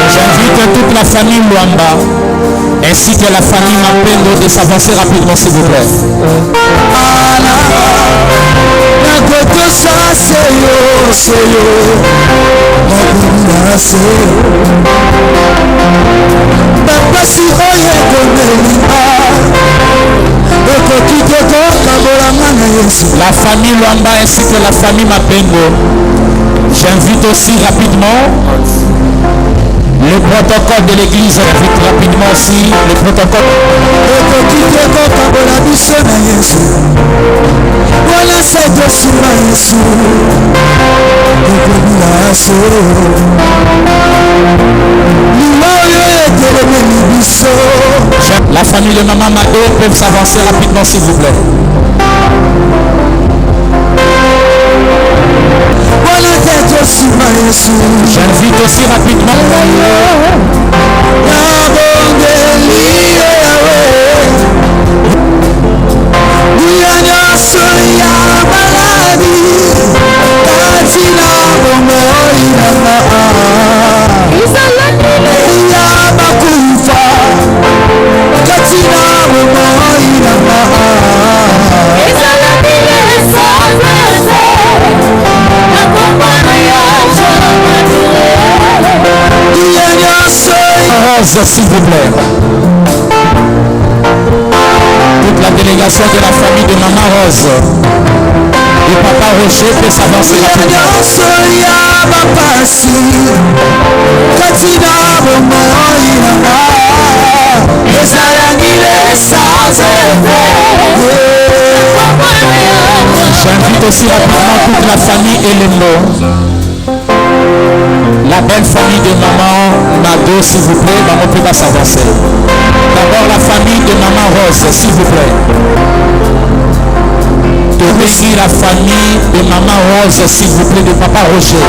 J'invite toute la famille Luamba ainsi que la famille Mapendo de s'avancer rapidement s'il vous plaît. La famille Luamba ainsi que la famille Mapendo. J'invite aussi rapidement le protocole de l'église. J'invite rapidement aussi le protocole. La famille de Maman Mado peuvent s'avancer rapidement s'il vous plaît. J'invite aussi rapidement s'approcher peut s'avancer J'invite aussi rapidement toute la famille et les mots. La belle famille de maman Mado, s'il vous plaît, maman peut pas s'avancer. D'abord la famille de maman Rose, s'il vous plaît. De bénir la famille de maman Rose, s'il vous plaît, de papa Roger.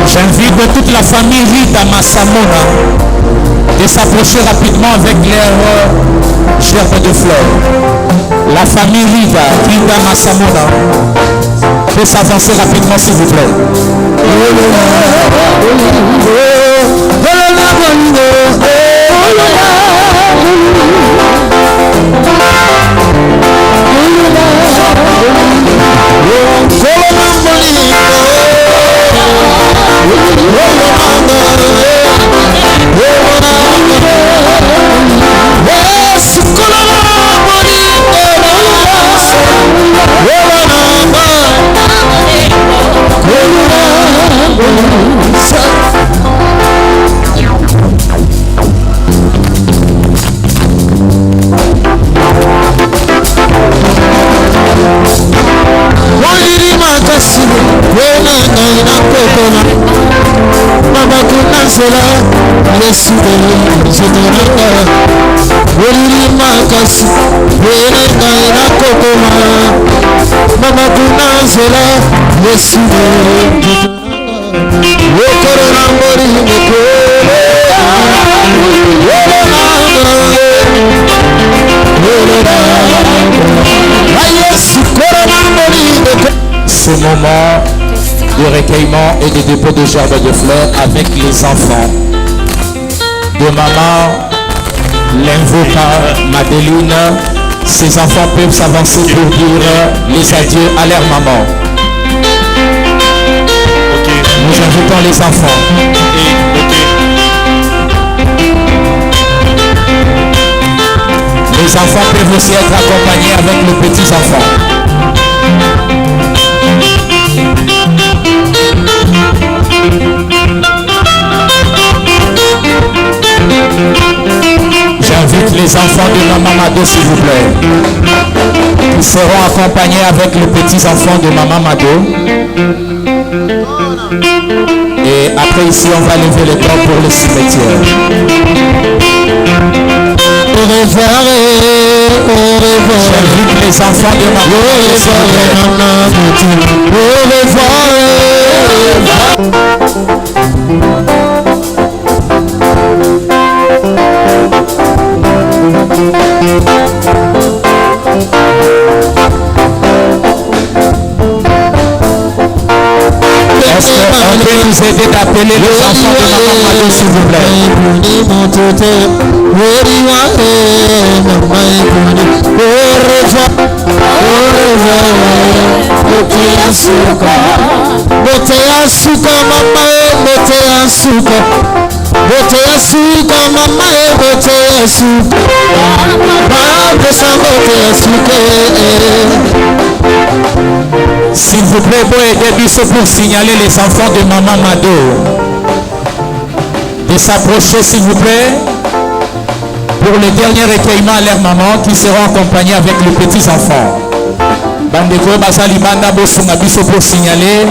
J'invite toute la famille Rita Massamona de s'approcher rapidement avec leur gerbe de fleurs. La famille Rita Massamona peut s'avancer rapidement s'il vous plaît. Yesu jitoranga Oliri makasi Wenenga inakokoma Mama kunazela Yesu jitoranga Okorona mori mekole Ce moment de recueillement et de dépôt de gerbes de fleurs avec les enfants de maman l'invoca Madeleine. Ces enfants peuvent s'avancer pour dire les adieux à leur maman. Nous invitons les enfants. Les enfants peuvent aussi être accompagnés avec les petits enfants. J'invite les enfants de Maman Mado s'il vous plaît. Ils seront accompagnés avec les petits enfants de Maman Mado. Et après ici on va lever le corps pour le cimetière. Au revoir, au revoir. J'invite les enfants de Maman Mado. Au revoir. Est-ce qu'on peut nous aider d'appeler les enfants de Maman Mado s'il vous plaît? S'il vous plaît, vous aidez Bissot pour signaler les enfants de Maman Mado. De s'approcher s'il vous plaît pour le dernier recueillement à leur maman qui seront accompagnés avec les petits enfants. Bandeko Basali Banda Bosunga Bissot pour signaler.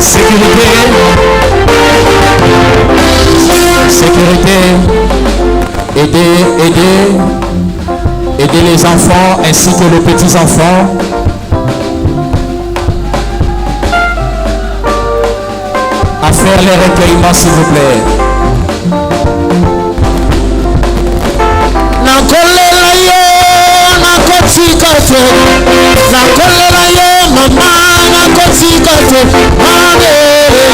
Sécurité. Sécurité, aider les enfants ainsi que les petits-enfants. À faire les recueillements, s'il vous plaît. Nakolela yo, nakotika te. Nakolela yo, mama, nakotika te. Nakolela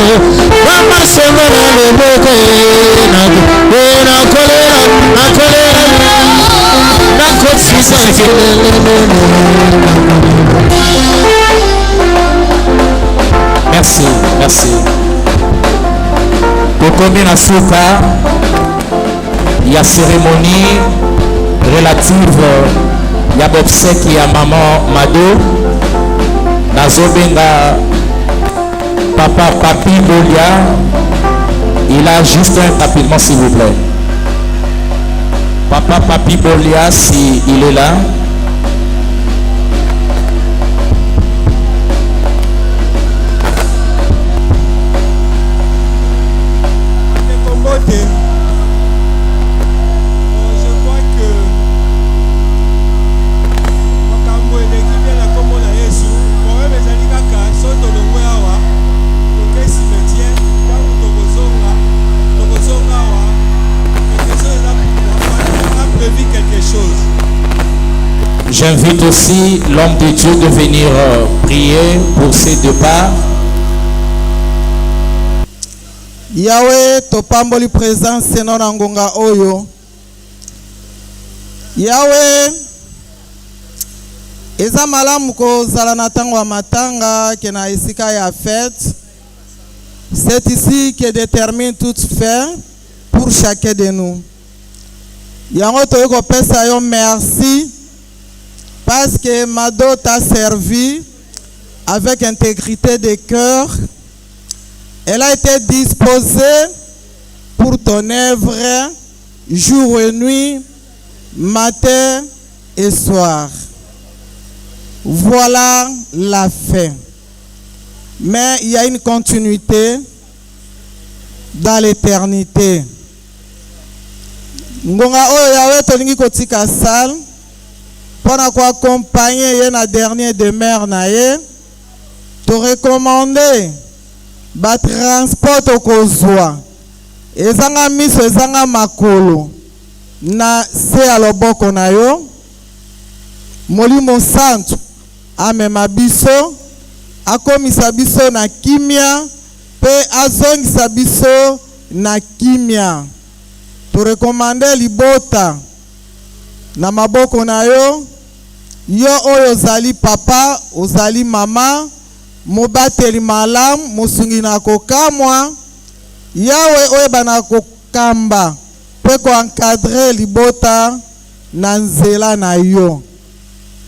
yo, mama semena leboko. Nakolela, nakotika te. Merci, merci. Pour combien d'asuka, il y a cérémonie relative, il y a obsèque à maman Mado, Nazobenga, papa Papi Bolia, il a juste un rapidement s'il vous plaît. Papa Papi Bolia, si il est là. J'invite aussi l'homme de Dieu de venir prier pour ces deux parts. Yahweh topamboli présence seno na ngonga oyo. Yahweh eza malamu kozala na tango ya matanga ke na esika ya fête. C'est ici que détermine toute fin pour chacun de nous. Yango toyo kopesa yo merci parce que Mado t'a servi avec intégrité de cœur. Elle a été disposée pour ton œuvre jour et nuit, matin et soir. Voilà la fin. Mais il y a une continuité dans l'éternité. Ngonga oyo yawe tolingi kotika sal pona ko accompagner ye na dernier demeure na ye to recommander ba transport okozwa ezanga miso ezanga makolo na se ya loboko na yo Molimo Santo amema biso akomisa biso na kimia pe azongisa biso na kimia to recommander libota na maboko na yo yo oyo ozali papa ozali mama mobateli malamu mosungi na kokamwa yawe oyo bana kokamba pe ko encadrer libota na nzela na yo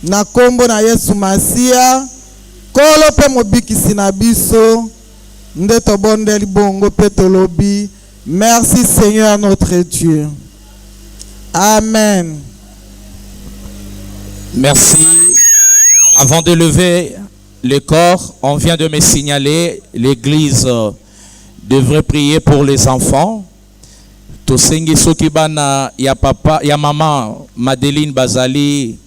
na kombo na Yesu Masia kolo pe mobikisi na biso nde tobondeli bongo pe tolobi merci Seigneur notre Dieu. Amen. Merci. Avant de lever le corps, on vient de me signaler, l'église devrait prier pour les enfants. Tosengi Sokibana, ya papa, ya maman Madeleine Bazali,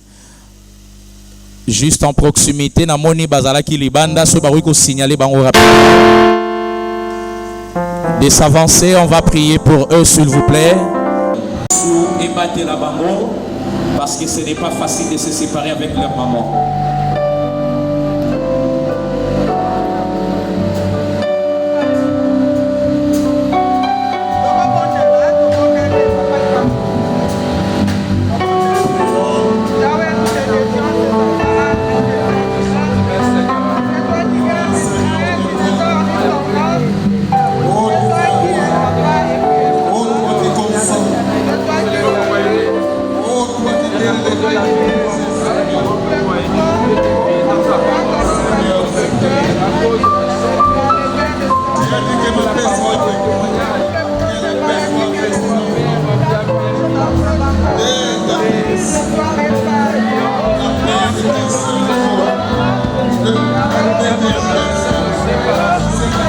juste en proximité, na moni Bazala ki libanda, so baroui ko signaler bango rapidement. De s'avancer, on va prier pour eux, s'il vous plaît. Et battez la bango, parce que ce n'est pas facile de se séparer avec leur maman. Thank you.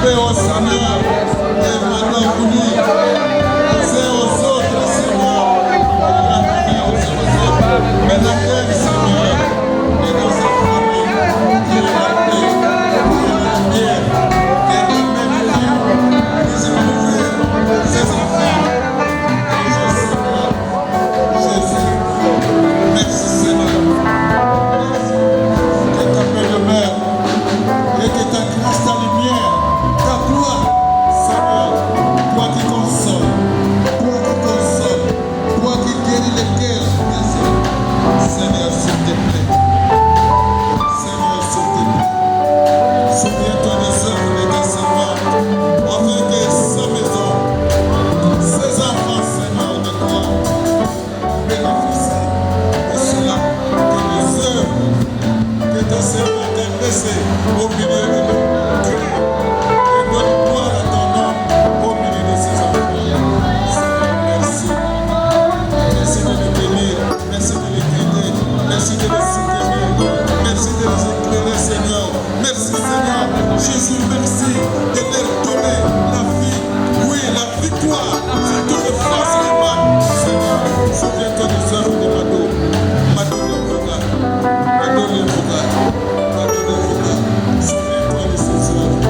paix au Seigneur est maintenant voulu. Laissez aux autres, Seigneur, la paix aux autres. Mais la paix, Seigneur, et dans sa famille, qui est la paix, qui est la guerre, qui est la même vie, les épouser, ses enfants. Jésus, merci Seigneur. Que ta paix demeure et que ta grâce, ta lumière, ta gloire, Seigneur, toi qui consoles, toi qui guéris les cœurs, bien sûr. Seigneur, s'il te plaît. Seigneur, s'il te plaît. Souviens-toi des œuvres de tes servants, afin que sa maison, ses enfants, Seigneur, de toi, bénéficient de cela, que les œuvres que tes servants t'ont laissées au milieu de nous. Et donne gloire à ton nom au milieu de ces enfants. Seigneur, merci. Merci de les bénir, merci de les guider, merci de les soutenir, merci de les éclairer, Seigneur. Merci, Seigneur. Jésus, merci de leur donner la vie, oui, la victoire sur toutes les forces du mal. Seigneur, souviens-toi des œuvres de Mado Lemvuga. Souviens-toi de ces œuvres,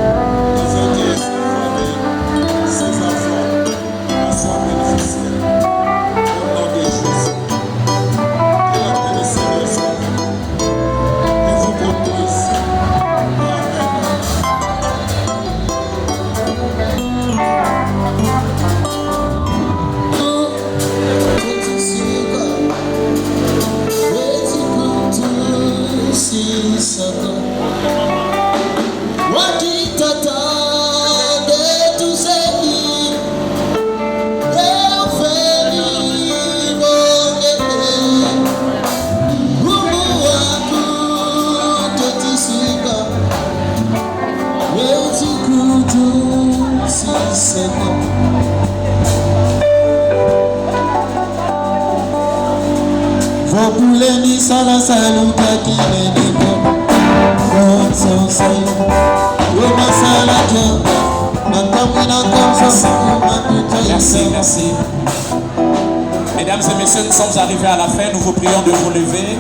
afin que sa famille, ses enfants en soient bénéficiaires. Au nom de Jésus, que la paix du Seigneur soit avec vous. Et vous propose. Vopuleni sala saluta kineni bo Bonso salu Roma sala joga Makamina kamsa Merci, merci. Mesdames et messieurs, nous sommes arrivés à la fin. Nous vous prions de vous lever.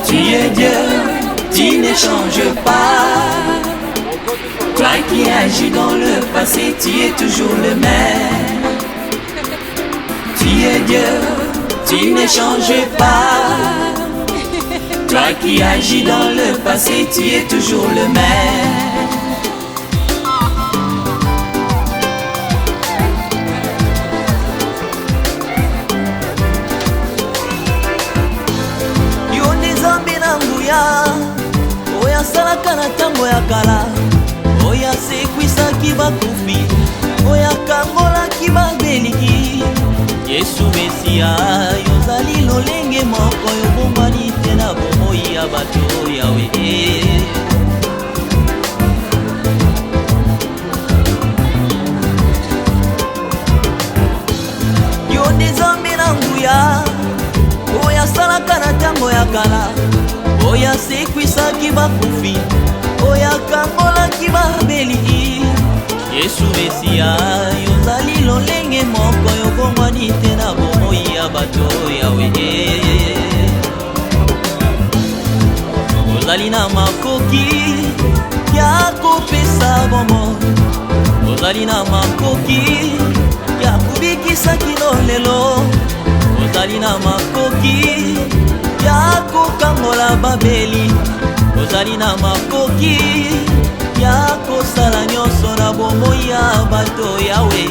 Tu es Dieu, tu ne changes pas. Toi qui agis dans le passé, tu es toujours le même. Tu es Dieu, tu ne changes pas. Toi qui agis dans le passé, tu es toujours le même. Oya salaka na tango ya kala, oya sekwisaki bakufi, oya kangolaki babeliki. Yesu Mesia, yozali lolenge moko, yobombani te na bomoi ya bato yawe. Yo nzambe na nguya, oya salaka na tango ya kala, oya sekwisaki bakufi, oya kangolaki babeli. Yesu Mesia, yozali lolenge moko, yokongwani te na bomoi ya bato yawe. Ozali na makoki ya kopesa bomoi, ozali na makoki ya kubikisa kilolelo, ozali na makoki ya kokangola babeli, ozali na makoki ya kosala nyonso na bomoi ya bato yawe.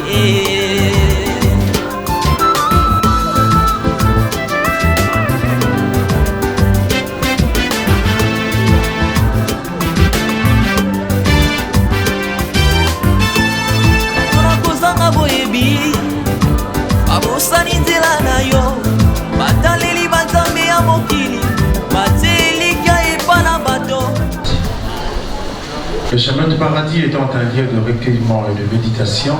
Tona kozanga boyebi, babosani nzela na yo, bataleli banzambe ya mokili, batelika epa na bato. Le chemin du paradis étant un lieu de recueillement et de méditation,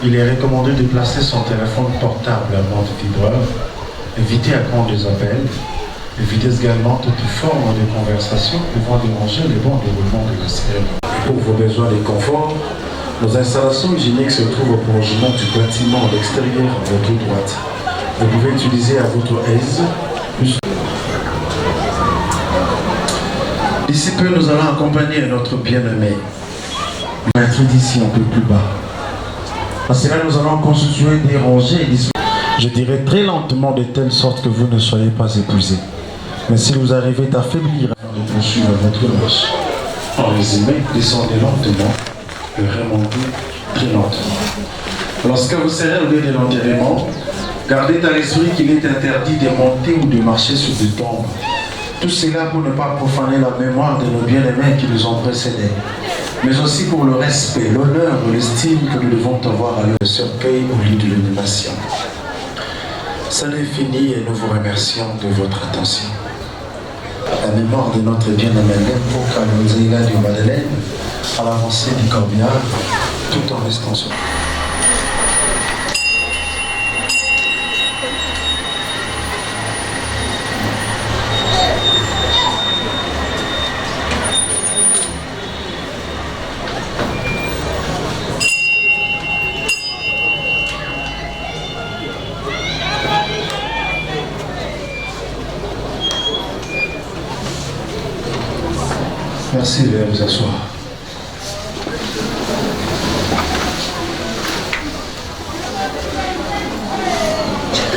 il est recommandé de placer son téléphone portable à mode vibreur, éviter à prendre des appels, éviter également toute forme de conversation pouvant déranger le bon déroulement de la cérémonie. Pour vos besoins de confort, nos installations hygiéniques se trouvent au prolongement du bâtiment à l'extérieur à votre droite. Vous pouvez utiliser à votre aise. D'ici peu, nous allons accompagner notre bien-aimé. Mettre d'ici un peu plus bas. Parce que là, nous allons constituer des rangées et des... Je dirais très lentement de telle sorte que vous ne soyez pas épuisé. Mais si vous arrivez à faiblir avant de poursuivre votre marche, en résumé, descendez lentement et remontez très lentement. Lorsque vous serez au lieu de l'enterrement, gardez à l'esprit qu'il est interdit de monter ou de marcher sur des tombes. Tout cela pour ne pas profaner la mémoire de nos bien-aimés qui nous ont précédés, mais aussi pour le respect, l'honneur et l'estime que nous devons avoir à leur cercueil au lieu de l'animation. Ça n'est fini et nous vous remercions de votre attention. La mémoire de notre bien-aimé Lemvuka Nzela du Madeleine à l'avancée du corbillard, tout en restant sur. Merci de vous asseoir.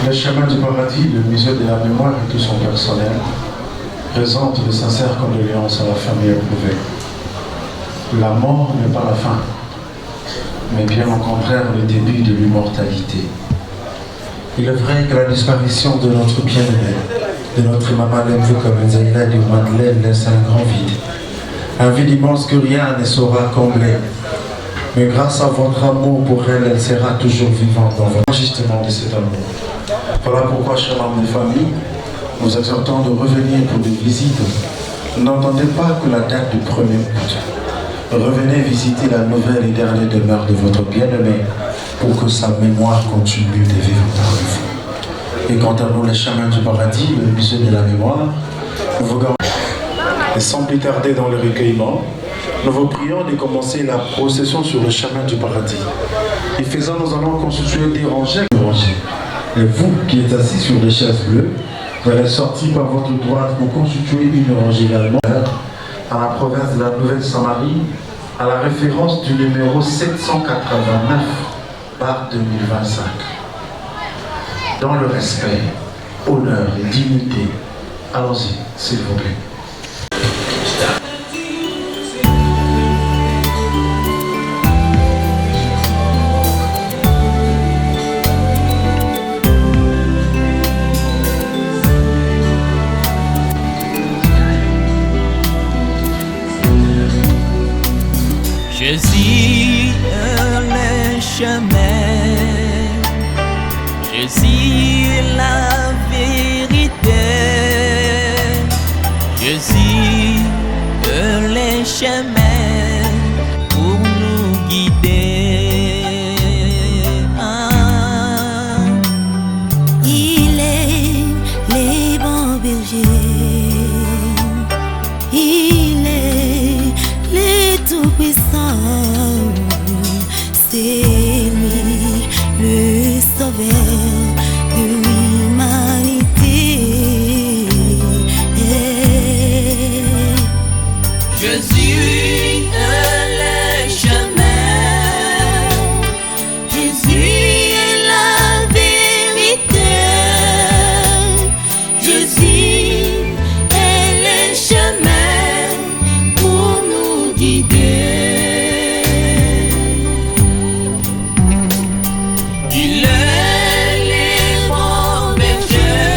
Le chemin du paradis, le musée de la mémoire et tout son personnel présente de sincères condoléances à la famille éprouvée. La mort n'est pas la fin, mais bien au contraire le début de l'immortalité. Il est vrai que la disparition de notre bien-aimé, de notre maman Lemvuka Nzela du Madeleine laisse un grand vide. Un vide immense que rien ne saura combler. Mais grâce à votre amour pour elle, elle sera toujours vivante dans votre justement de cet amour. Voilà pourquoi, chers membres de famille, nous exhortons de revenir pour des visites. N'entendez pas que la date du 1er août. Revenez visiter la nouvelle et dernière demeure de votre bien-aimé pour que sa mémoire continue de vivre parmi vous. Et quant à nous, les chemins du paradis, le musée de la mémoire, nous vous gardons. Et sans plus tarder dans le recueillement, nous vous prions de commencer la procession sur le chemin du paradis. Et faisant, nous allons constituer des rangées. Et vous qui êtes assis sur les chaises bleues, vous allez sortir par votre droite pour constituer une rangée également à la province de la Nouvelle-Samarie, à la référence du numéro 789 par 2025. Dans le respect, honneur et dignité. Allons-y, s'il vous plaît. Je suis le chemin, je suis la vérité, je suis le chemin pour nous guider. Il est les bons bergers, il est les tout-puissants. C'est lui le sauveur de l'humanité. Je suis le chemin, je suis la vérité, je suis le chemin pour nous guider. Il est les bons bergers,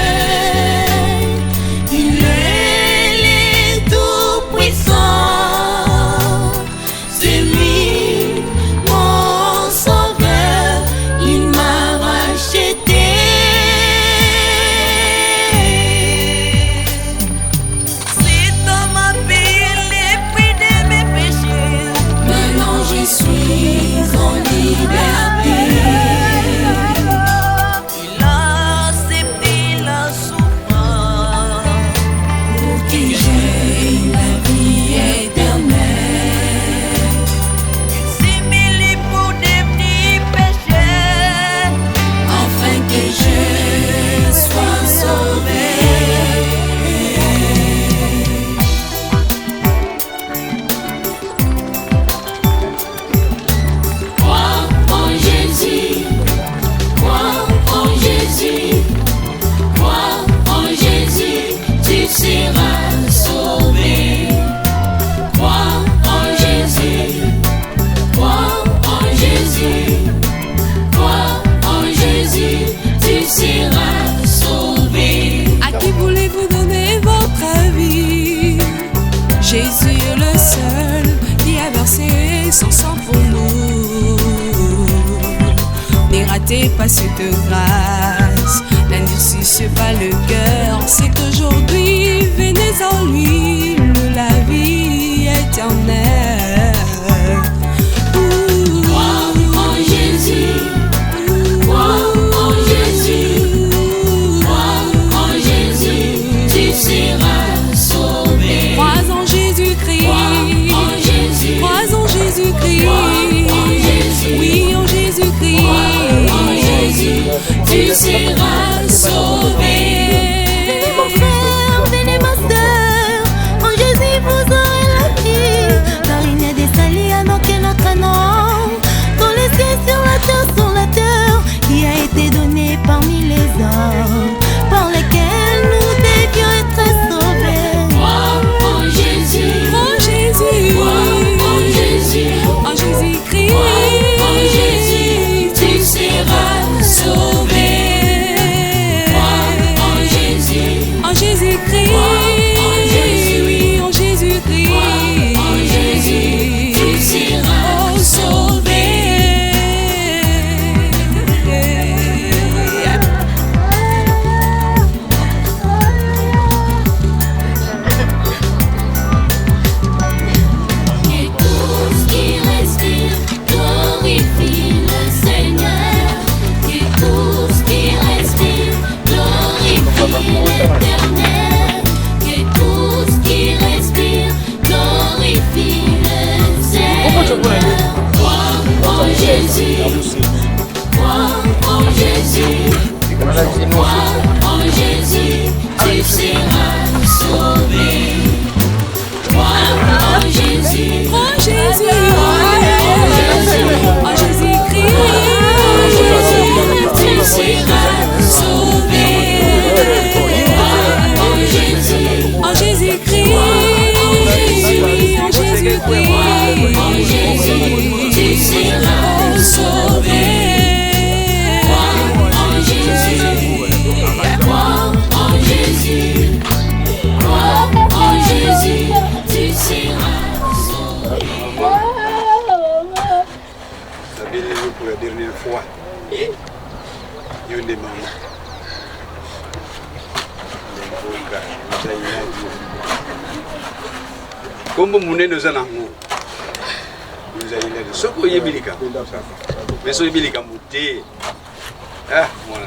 il est les tout-puissants. C'est lui mon sauveur, il m'a racheté. C'est dans ma vie les prix de mes péchés. Maintenant je suis en liberté. Il a accepté la souffrance pour que j'aie la vie éternelle. Il s'est mêlé pour devenir péché, afin que je sois sauvé. Crois en Jésus, crois en Jésus, crois en Jésus, tu seras sauvé. Crois en Jésus, crois en Jésus, crois en Jésus, tu seras sauvé. À qui voulez-vous donner votre vie? Jésus est le seul qui a versé son sang pour nous. Ne ratez pas cette grâce, n'endurcissez pas le cœur. C'est qu'aujourd'hui, venez en lui, la vie éternelle. Crois en Jésus, crois en Jésus, crois en Jésus, tu seras sauvé. Crois en Jésus-Christ, Crois en Jésus, crois en Jésus-Christ, crois en Jésus, oui en Jésus-Christ, crois en Jésus, tu seras sauvé. Venez mon frère, venez ma soeur, en Jésus vous aurez la vie. Car il n'y a des salis à nos que notre nom, dans les cieux, sur la terre, qui a été donné parmi les hommes, par lesquels nous devions être sauvés. Crois en Jésus, en Jésus, crois en Jésus, en Jésus-Christ, crois en Jésus, tu seras sauvé. Crois en Jésus, en Jésus-Christ, en Jésus, oui en Jésus-Christ, en Jésus, tu seras sauvé. Et tous qui respirent glorifient le Seigneur. Et tous qui respirent glorifient l'Éternel. Et tous qui respirent glorifient le Seigneur. Crois en Jésus, crois en Jésus, crois en Jésus, tu seras sauvé. Crois en Jésus, en Jésus. la dernière fois. Yo nde mama. Kombo munene za nango. Nous allons dire soko yebilika. Mais so yebilika muté. Ah, mwana.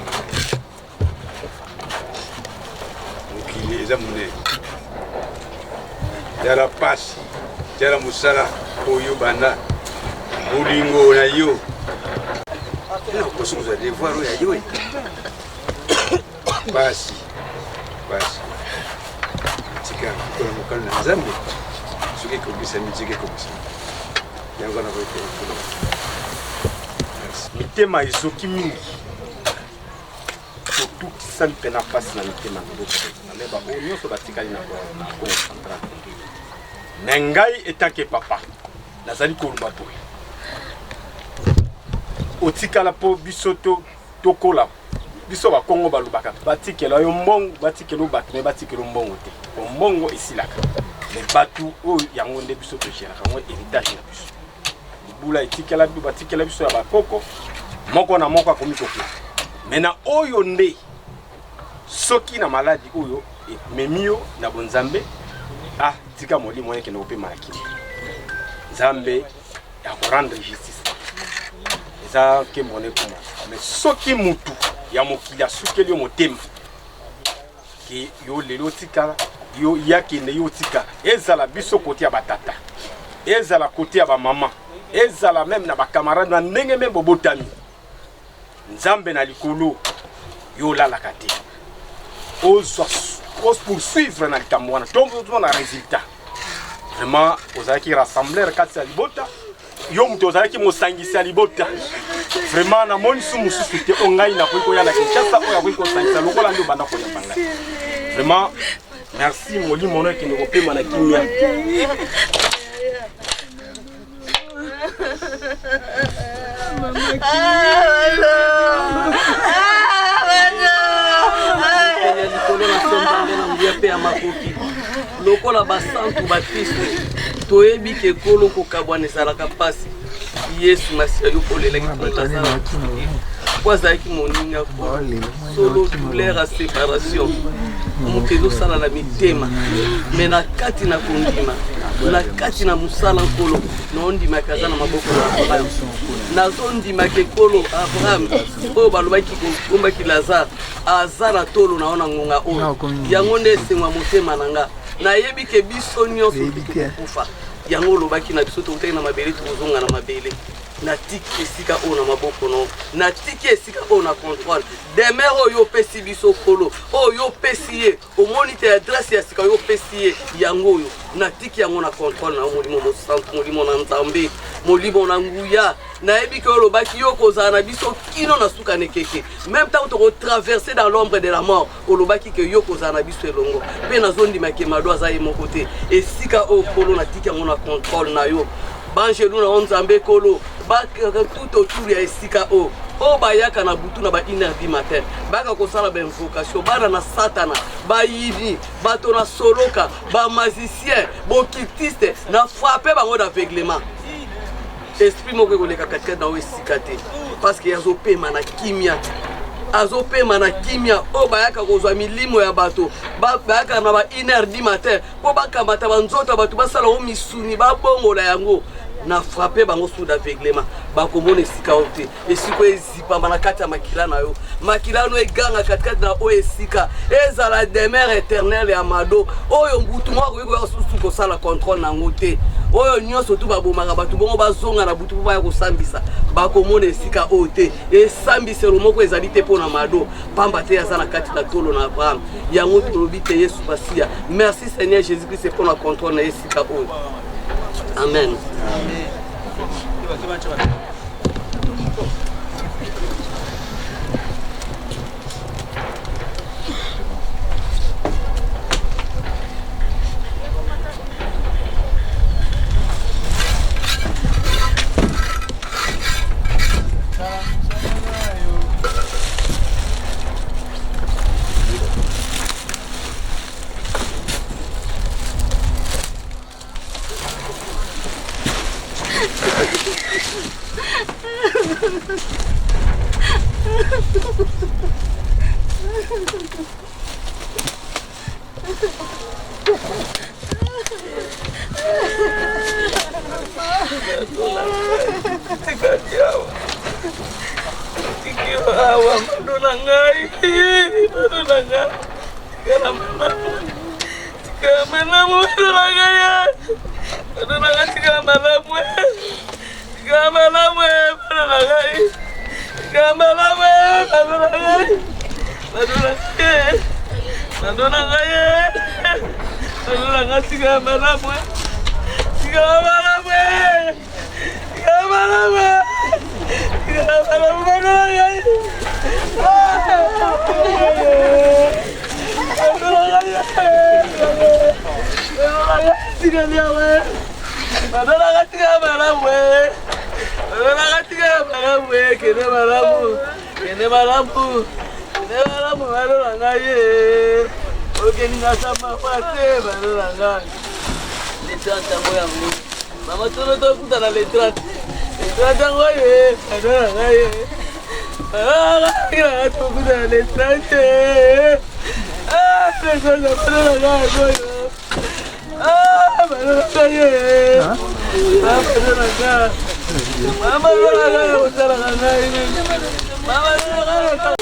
Mukili za munene. Jara pasi. Jara musala oyo bana. Ulingo na yo. Non, parce que vous allez voir où il y a eu. Basi. Tika, pour le mocal na Zambie. Ce qui est comme ça, ce qui est comme ça. Il y a encore un peu de mitema isoki mingi. Surtout qui s'en pena passe na mitema ngoko. Na leba o nyonso batikali na ko contrat. Nengai etant que papa. Nazali ko lubato. Otikala po bisoto tokola biso ba Kongo balubaka batikela yo mbongo batikela bato me batikela mbongo te mbongo isilaka le batu o yango nde biso to shera kango héritage na biso bula etikela bi batikela biso ya bakoko moko na moko akomi kokla mena oyo nde soki na maladi oyo memio na bonzambe ah tika moli moyen ke no pe malaki Nzambe ya ko rendre justice ça que mon époux mais soki mutu ya mokili asukeli yo motema ki yo lelo tika yo yaki ne yo tika ezala biso côté ya batata ezala côté ya ba maman ezala même na ba camarade na ndenge même bobotami Nzambe na likolo yo lala kate os poursuivre na likamwana donc tout na résultat vraiment ozaki rassembler kati ya libota yo muto ozalaki mosangisi ya libota vraiment na moni su mususu te ongai na koiko ya na Kinshasa oya koiko sangisa lokola ndio banda ko ya banga vraiment merci moli mono ki ndoko pema na kimia lokola basantu bakristo toyebi ke kolo kokabwanesalaka pasi yesu masiya yo kolelaki tontasala po azalaki moninga ko solo douleur a séparation moto ezosala na mitema me na kati na kondima na kati na mosala nkolo naondimaki aza na maboko na abraham nazondimaki ekolo abraham oyo balobaki kokombaki lazare aza na tolo naona ngonga oyo yango nde esengwa motema na nga nayebi ke biso nyonso tokokufa yango olobaki na biso tokutaki na mabele tokozonga na mabele natiki esika oyo na maboko no natiki esika oyo na contrôle demer oyo opesi biso kolo oyo opesi ye omoni te adresse ya sika oyo opesi ye yango oyo natiki yango na contrôle na molimo mosantu molimo na Nzambe molimo na nguya nayebi ke olobaki yo kozala na biso kino na suka nekeke même temps tokotraverser dans l'ombre de la mort olobaki ke yo kozala na biso elongo mpe nazondimaki mado aza ye moko te esika oyo kolo natiki yango na contrôle na yo banjelu na Nzambe kolo bakaka tout autour ya esika o bayaka na butu na ba 1h du matin baka kosala ba invocation bana na satana bayibi bato na soloka ba magicien bokitiste na frapper bango d'aveuglement esprit moko koleka katika na esika te parce que azopema na kimia o bayaka kozwa milimo ya bato bayaka na ba 1h du matin po bakamata banzoto bato basala o misuni babongola yango na frappé bango sous d'aveuglement bakomona esika ote esiko ezipamba na kati ya makila na yo makila no eganga katikati na o esika ezala demeure éternelle ya mado oyo mbutu moko yeko susu kosala contrôle na ngote oyo nyonso tu babomaka bato bongo bazonga na butu baya kosambisa bakomona esika ote esambiselo moko ezali te pona mado pamba te aza na kati na tolo na Abraham yango tolobi te Yesu basiya merci Seigneur Jésus-Christ pour la contrôle na esika oyo. Amen. Mama tu nak tahu tak nak letrat. Letrat yang kaya, ada orang kaya. Ah, tu aku tak letrat je. Ah, letrat apa orang kaya? Ah, orang kaya. Apa orang kaya? Mama orang kaya, orang kaya ini. Mama orang kaya.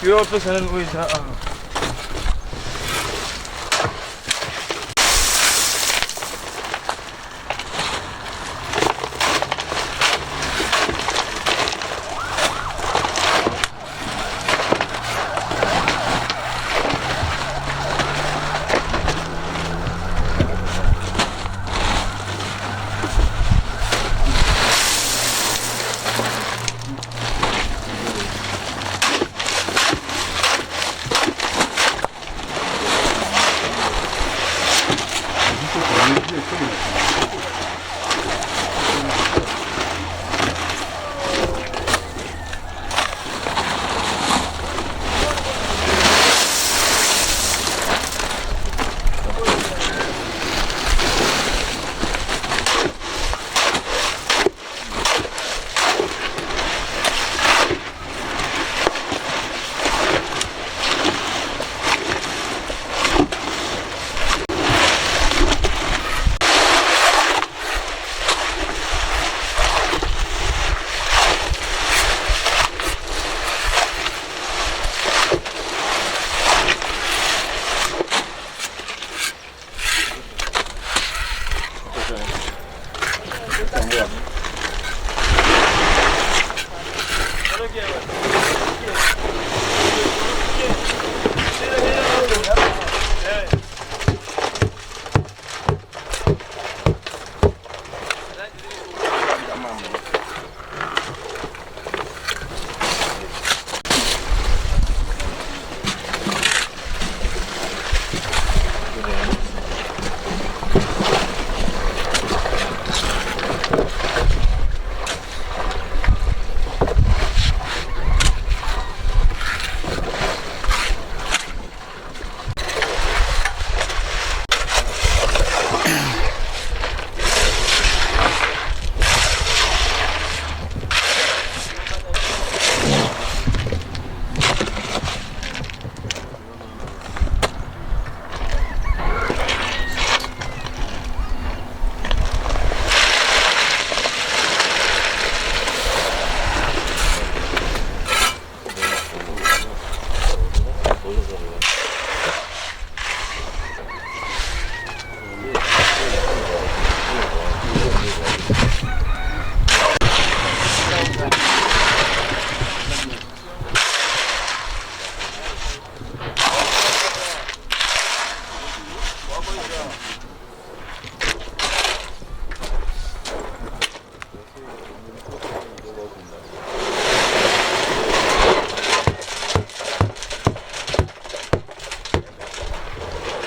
Yo, pues en el Luisa. Thank you.